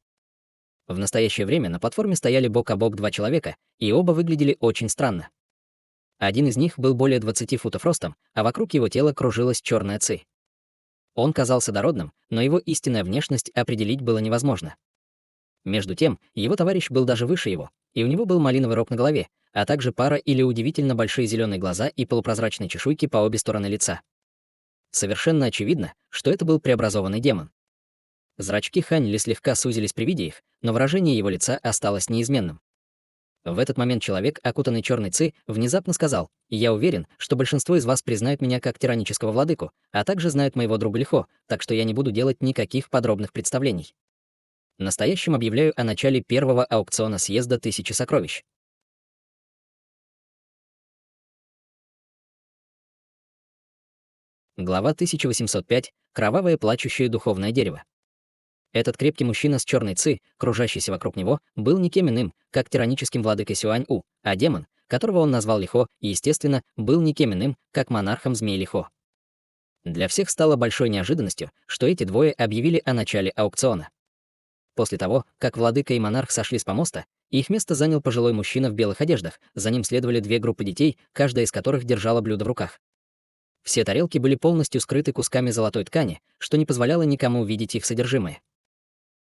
Speaker 1: В настоящее время на платформе стояли бок о бок два человека, и оба выглядели очень странно. Один из них был более 20 футов ростом, а вокруг его тела кружилась черная ци. Он казался дородным, но его истинная внешность определить было невозможно. Между тем, его товарищ был даже выше его, и у него был малиновый рог на голове, а также пара или удивительно большие зеленые глаза и полупрозрачные чешуйки по обе стороны лица. Совершенно очевидно, что это был преобразованный демон. Зрачки Хань Ли слегка сузились при виде их, но выражение его лица осталось неизменным. В этот момент человек, окутанный черной ци, внезапно сказал: «Я уверен, что большинство из вас признают меня как тиранического владыку, а также знают моего друга Лихо, так что я не буду делать никаких подробных представлений. Настоящим объявляю о начале первого аукциона съезда 1000 сокровищ». Глава 1805. Кровавое плачущее духовное дерево. Этот крепкий мужчина с черной ци, кружащийся вокруг него, был никем иным, как тираническим владыкой Сюань-У, а демон, которого он назвал Лихо, естественно, был никем иным, как монархом змей Лихо. Для всех стало большой неожиданностью, что эти двое объявили о начале аукциона. После того, как владыка и монарх сошли с помоста, их место занял пожилой мужчина в белых одеждах, за ним следовали две группы детей, каждая из которых держала блюдо в руках. Все тарелки были полностью скрыты кусками золотой ткани, что не позволяло никому увидеть их содержимое.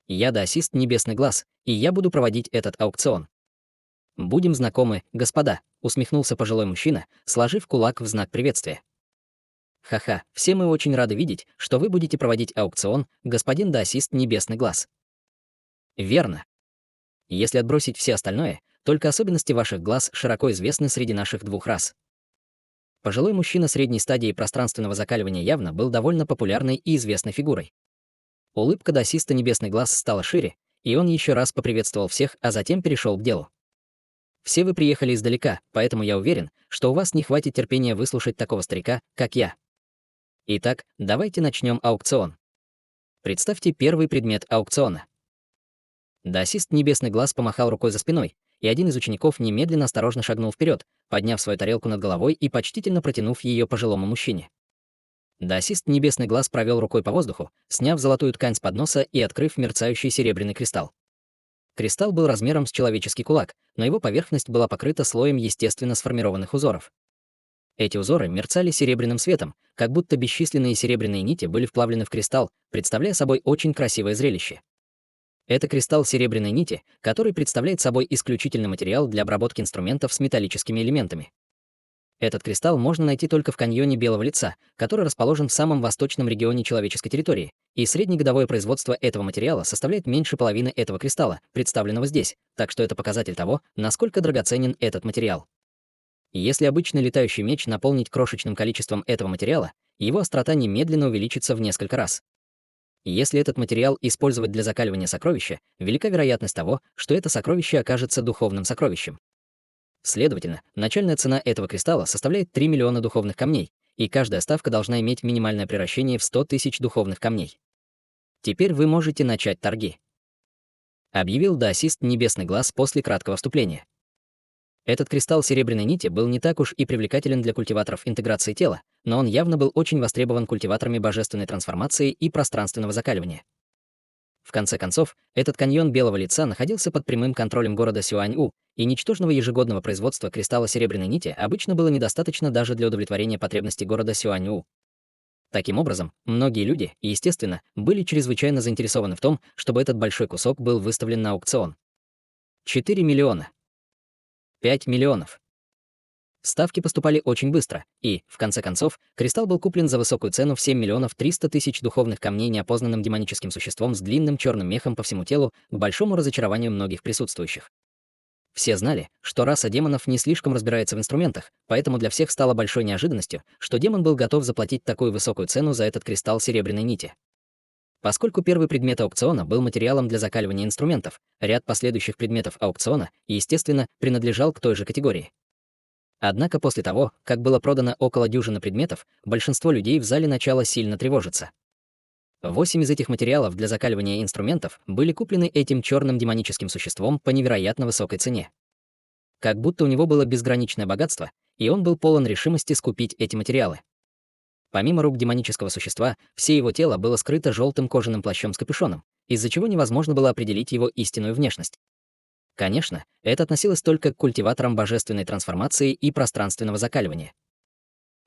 Speaker 1: Я даосист Небесный Глаз, и я буду проводить этот аукцион. «Будем знакомы, господа», — усмехнулся пожилой мужчина, сложив кулак в знак приветствия. «Ха-ха, все мы очень рады видеть, что вы будете проводить аукцион, господин даосист Небесный Глаз». «Верно. Если отбросить все остальное, только особенности ваших глаз широко известны среди наших двух рас». Пожилой мужчина средней стадии пространственного закаливания явно был довольно популярной и известной фигурой. Улыбка даосиста Небесный Глаз стала шире, и он еще раз поприветствовал всех, а затем перешел к делу. «Все вы приехали издалека, поэтому я уверен, что у вас не хватит терпения выслушать такого старика, как я. Итак, давайте начнем аукцион. Представьте первый предмет аукциона». Даосист Небесный Глаз помахал рукой за спиной, и один из учеников немедленно осторожно шагнул вперед, подняв свою тарелку над головой и почтительно протянув ее пожилому мужчине. Даосист Небесный Глаз провел рукой по воздуху, сняв золотую ткань с подноса и открыв мерцающий серебряный кристалл. Кристалл был размером с человеческий кулак, но его поверхность была покрыта слоем естественно сформированных узоров. Эти узоры мерцали серебряным светом, как будто бесчисленные серебряные нити были вплавлены в кристалл, представляя собой очень красивое зрелище. Это кристалл серебряной нити, который представляет собой исключительный материал для обработки инструментов с металлическими элементами. Этот кристалл можно найти только в каньоне Белого Лица, который расположен в самом восточном регионе человеческой территории, и среднегодовое производство этого материала составляет меньше половины этого кристалла, представленного здесь, так что это показатель того, насколько драгоценен этот материал. Если обычный летающий меч наполнить крошечным количеством этого материала, его острота немедленно увеличится в несколько раз. Если этот материал использовать для закаливания сокровища, велика вероятность того, что это сокровище окажется духовным сокровищем. Следовательно, начальная цена этого кристалла составляет 3 миллиона духовных камней, и каждая ставка должна иметь минимальное превращение в 100 тысяч духовных камней. Теперь вы можете начать торги. Объявил даосист Небесный Глаз после краткого вступления. Этот кристалл серебряной нити был не так уж и привлекателен для культиваторов интеграции тела, но он явно был очень востребован культиваторами божественной трансформации и пространственного закаливания. В конце концов, этот каньон Белого Лица находился под прямым контролем города Сюань-У, и ничтожного ежегодного производства кристалла серебряной нити обычно было недостаточно даже для удовлетворения потребностей города Сюань-У. Таким образом, многие люди, естественно, были чрезвычайно заинтересованы в том, чтобы этот большой кусок был выставлен на аукцион. 4 миллиона. 5 миллионов. Ставки поступали очень быстро, и, в конце концов, кристалл был куплен за высокую цену в 7 миллионов 300 тысяч духовных камней неопознанным демоническим существом с длинным черным мехом по всему телу, к большому разочарованию многих присутствующих. Все знали, что раса демонов не слишком разбирается в инструментах, поэтому для всех стало большой неожиданностью, что демон был готов заплатить такую высокую цену за этот кристалл серебряной нити. Поскольку первый предмет аукциона был материалом для закаливания инструментов, ряд последующих предметов аукциона, естественно, принадлежал к той же категории. Однако после того, как было продано около дюжины предметов, большинство людей в зале начало сильно тревожиться. 8 из этих материалов для закаливания инструментов были куплены этим черным демоническим существом по невероятно высокой цене. Как будто у него было безграничное богатство, и он был полон решимости скупить эти материалы. Помимо рук демонического существа, все его тело было скрыто желтым кожаным плащом с капюшоном, из-за чего невозможно было определить его истинную внешность. Конечно, это относилось только к культиваторам божественной трансформации и пространственного закаливания.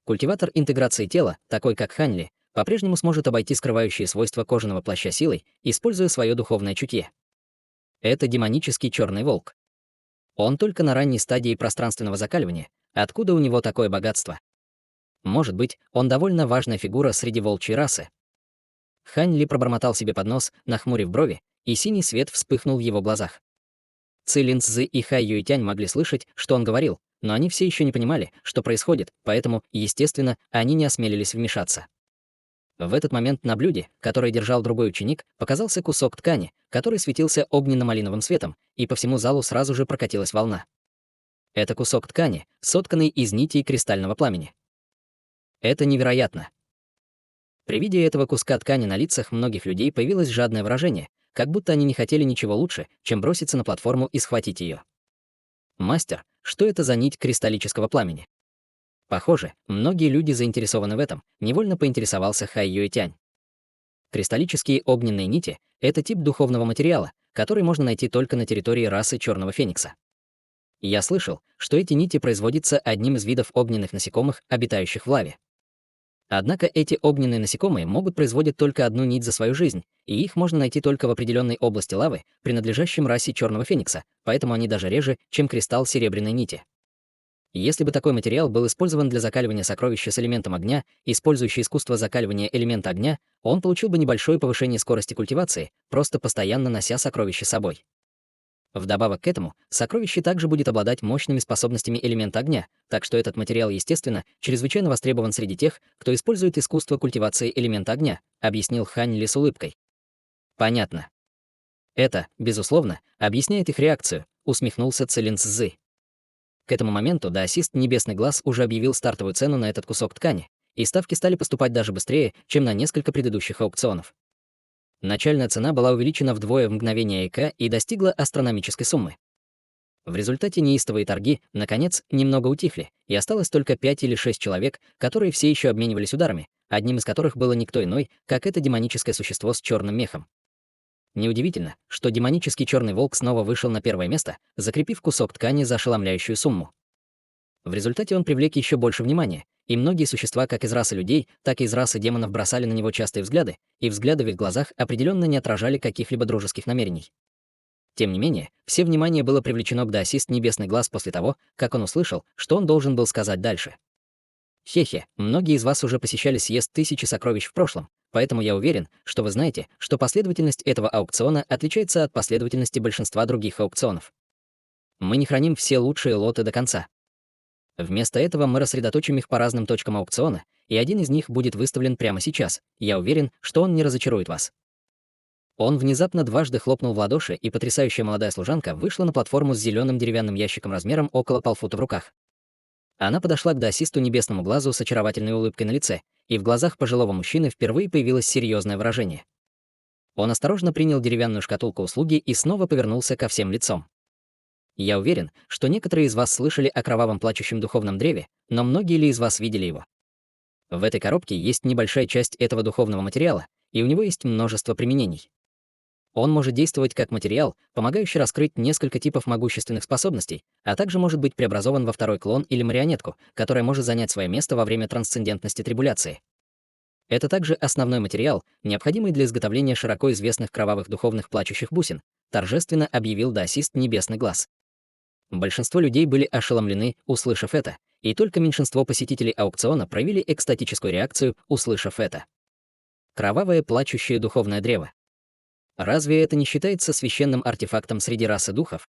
Speaker 1: Культиватор интеграции тела, такой как Ханли, по-прежнему сможет обойти скрывающие свойства кожаного плаща силой, используя свое духовное чутье. Это демонический черный волк. Он только на ранней стадии пространственного закаливания. Откуда у него такое богатство? Может быть, он довольно важная фигура среди волчьей расы. Ханли пробормотал себе под нос, нахмурив брови, и синий свет вспыхнул в его глазах. Цилин Цзы и Хай Юйтянь могли слышать, что он говорил, но они все еще не понимали, что происходит, поэтому, естественно, они не осмелились вмешаться. В этот момент на блюде, которое держал другой ученик, показался кусок ткани, который светился огненно-малиновым светом, и по всему залу сразу же прокатилась волна. Это кусок ткани, сотканный из нитей кристального пламени. Это невероятно. При виде этого куска ткани на лицах многих людей появилось жадное выражение, как будто они не хотели ничего лучше, чем броситься на платформу и схватить ее. «Мастер, что это за нить кристаллического пламени?» Похоже, многие люди заинтересованы в этом, невольно поинтересовался Хай Юэтянь. Кристаллические огненные нити — это тип духовного материала, который можно найти только на территории расы Черного Феникса. Я слышал, что эти нити производятся одним из видов огненных насекомых, обитающих в лаве. Однако эти огненные насекомые могут производить только одну нить за свою жизнь, и их можно найти только в определенной области лавы, принадлежащем расе Черного Феникса, поэтому они даже реже, чем кристалл серебряной нити. Если бы такой материал был использован для закаливания сокровища с элементом огня, использующий искусство закаливания элемента огня, он получил бы небольшое повышение скорости культивации, просто постоянно нося сокровище с собой. Вдобавок к этому, сокровище также будет обладать мощными способностями элемента огня, так что этот материал, естественно, чрезвычайно востребован среди тех, кто использует искусство культивации элемента огня, объяснил Хань Ли с улыбкой. Понятно. Это, безусловно, объясняет их реакцию, усмехнулся Цилин Цзы. К этому моменту даосист Небесный Глаз уже объявил стартовую цену на этот кусок ткани, и ставки стали поступать даже быстрее, чем на несколько предыдущих аукционов. Начальная цена была увеличена вдвое в мгновение ока и достигла астрономической суммы. В результате неистовые торги, наконец, немного утихли, и осталось только 5 или 6 человек, которые все еще обменивались ударами, одним из которых было никто иной, как это демоническое существо с черным мехом. Неудивительно, что демонический черный волк снова вышел на первое место, закрепив кусок ткани за ошеломляющую сумму. В результате он привлек еще больше внимания, и многие существа как из расы людей, так и из расы демонов бросали на него частые взгляды, и взгляды в их глазах определенно не отражали каких-либо дружеских намерений. Тем не менее, все внимание было привлечено к даосист Небесный Глаз после того, как он услышал, что он должен был сказать дальше. Хе-хе, многие из вас уже посещали съезд тысячи сокровищ в прошлом, поэтому я уверен, что вы знаете, что последовательность этого аукциона отличается от последовательности большинства других аукционов. Мы не храним все лучшие лоты до конца. Вместо этого мы рассредоточим их по разным точкам аукциона, и один из них будет выставлен прямо сейчас. Я уверен, что он не разочарует вас. Он внезапно дважды хлопнул в ладоши, и потрясающая молодая служанка вышла на платформу с зеленым деревянным ящиком размером около полфута в руках. Она подошла к даосисту Небесному Глазу с очаровательной улыбкой на лице, и в глазах пожилого мужчины впервые появилось серьезное выражение. Он осторожно принял деревянную шкатулку услуги и снова повернулся ко всем лицом. Я уверен, что некоторые из вас слышали о кровавом плачущем духовном древе, но многие ли из вас видели его? В этой коробке есть небольшая часть этого духовного материала, и у него есть множество применений. Он может действовать как материал, помогающий раскрыть несколько типов могущественных способностей, а также может быть преобразован во второй клон или марионетку, которая может занять свое место во время трансцендентности трибуляции. Это также основной материал, необходимый для изготовления широко известных кровавых духовных плачущих бусин, торжественно объявил даосист Небесный Глаз. Большинство людей были ошеломлены, услышав это, и только меньшинство посетителей аукциона проявили экстатическую реакцию, услышав это. Кровавое плачущее духовное древо. Разве это не считается священным артефактом среди расы духов?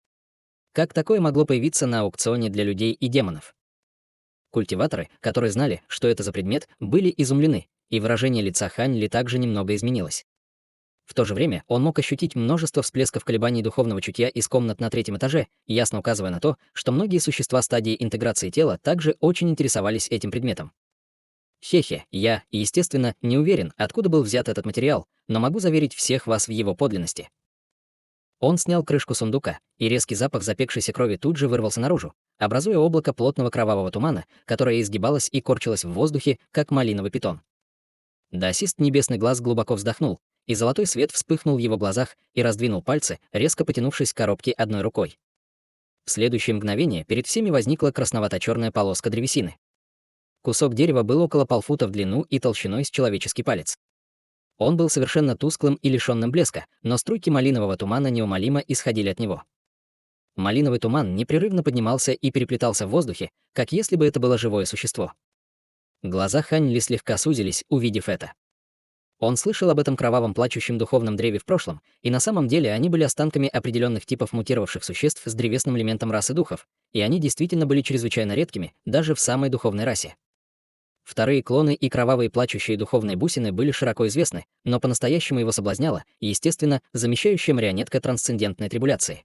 Speaker 1: Как такое могло появиться на аукционе для людей и демонов? Культиваторы, которые знали, что это за предмет, были изумлены, и выражение лица Хань Ли также немного изменилось. В то же время он мог ощутить множество всплесков колебаний духовного чутья из комнат на третьем этаже, ясно указывая на то, что многие существа стадии интеграции тела также очень интересовались этим предметом. Хе-хе, я, естественно, не уверен, откуда был взят этот материал, но могу заверить всех вас в его подлинности. Он снял крышку сундука, и резкий запах запекшейся крови тут же вырвался наружу, образуя облако плотного кровавого тумана, которое изгибалось и корчилось в воздухе, как малиновый питон. Даосист Небесный Глаз глубоко вздохнул, и золотой свет вспыхнул в его глазах и раздвинул пальцы, резко потянувшись к коробке одной рукой. В следующее мгновение перед всеми возникла красновато-черная полоска древесины. Кусок дерева был около полфута в длину и толщиной с человеческий палец. Он был совершенно тусклым и лишённым блеска, но струйки малинового тумана неумолимо исходили от него. Малиновый туман непрерывно поднимался и переплетался в воздухе, как если бы это было живое существо. Глаза Хань Ли слегка сузились, увидев это. Он слышал об этом кровавом плачущем духовном древе в прошлом, и на самом деле они были останками определенных типов мутировавших существ с древесным элементом расы духов, и они действительно были чрезвычайно редкими, даже в самой духовной расе. Вторые клоны и кровавые плачущие духовные бусины были широко известны, но по-настоящему его соблазняла, естественно, замещающая марионетка трансцендентной трибуляции.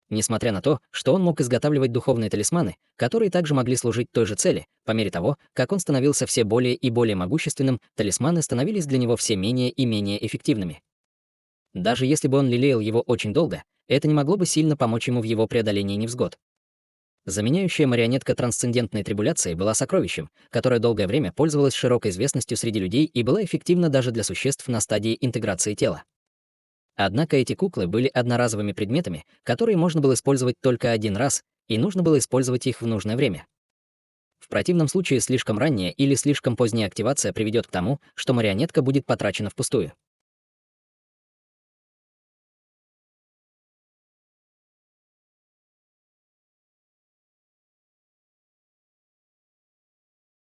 Speaker 1: Несмотря на то, что он мог изготавливать духовные талисманы, которые также могли служить той же цели, по мере того, как он становился все более и более могущественным, талисманы становились для него все менее и менее эффективными. Даже если бы он лелеял его очень долго, это не могло бы сильно помочь ему в его преодолении невзгод. Заменяющая марионетка трансцендентной трибуляции была сокровищем, которое долгое время пользовалось широкой известностью среди людей и была эффективна даже для существ на стадии интеграции тела. Однако эти куклы были одноразовыми предметами, которые можно было использовать только один раз, и нужно было использовать их в нужное время. В противном случае слишком ранняя или слишком поздняя активация приведет к тому, что марионетка будет потрачена впустую.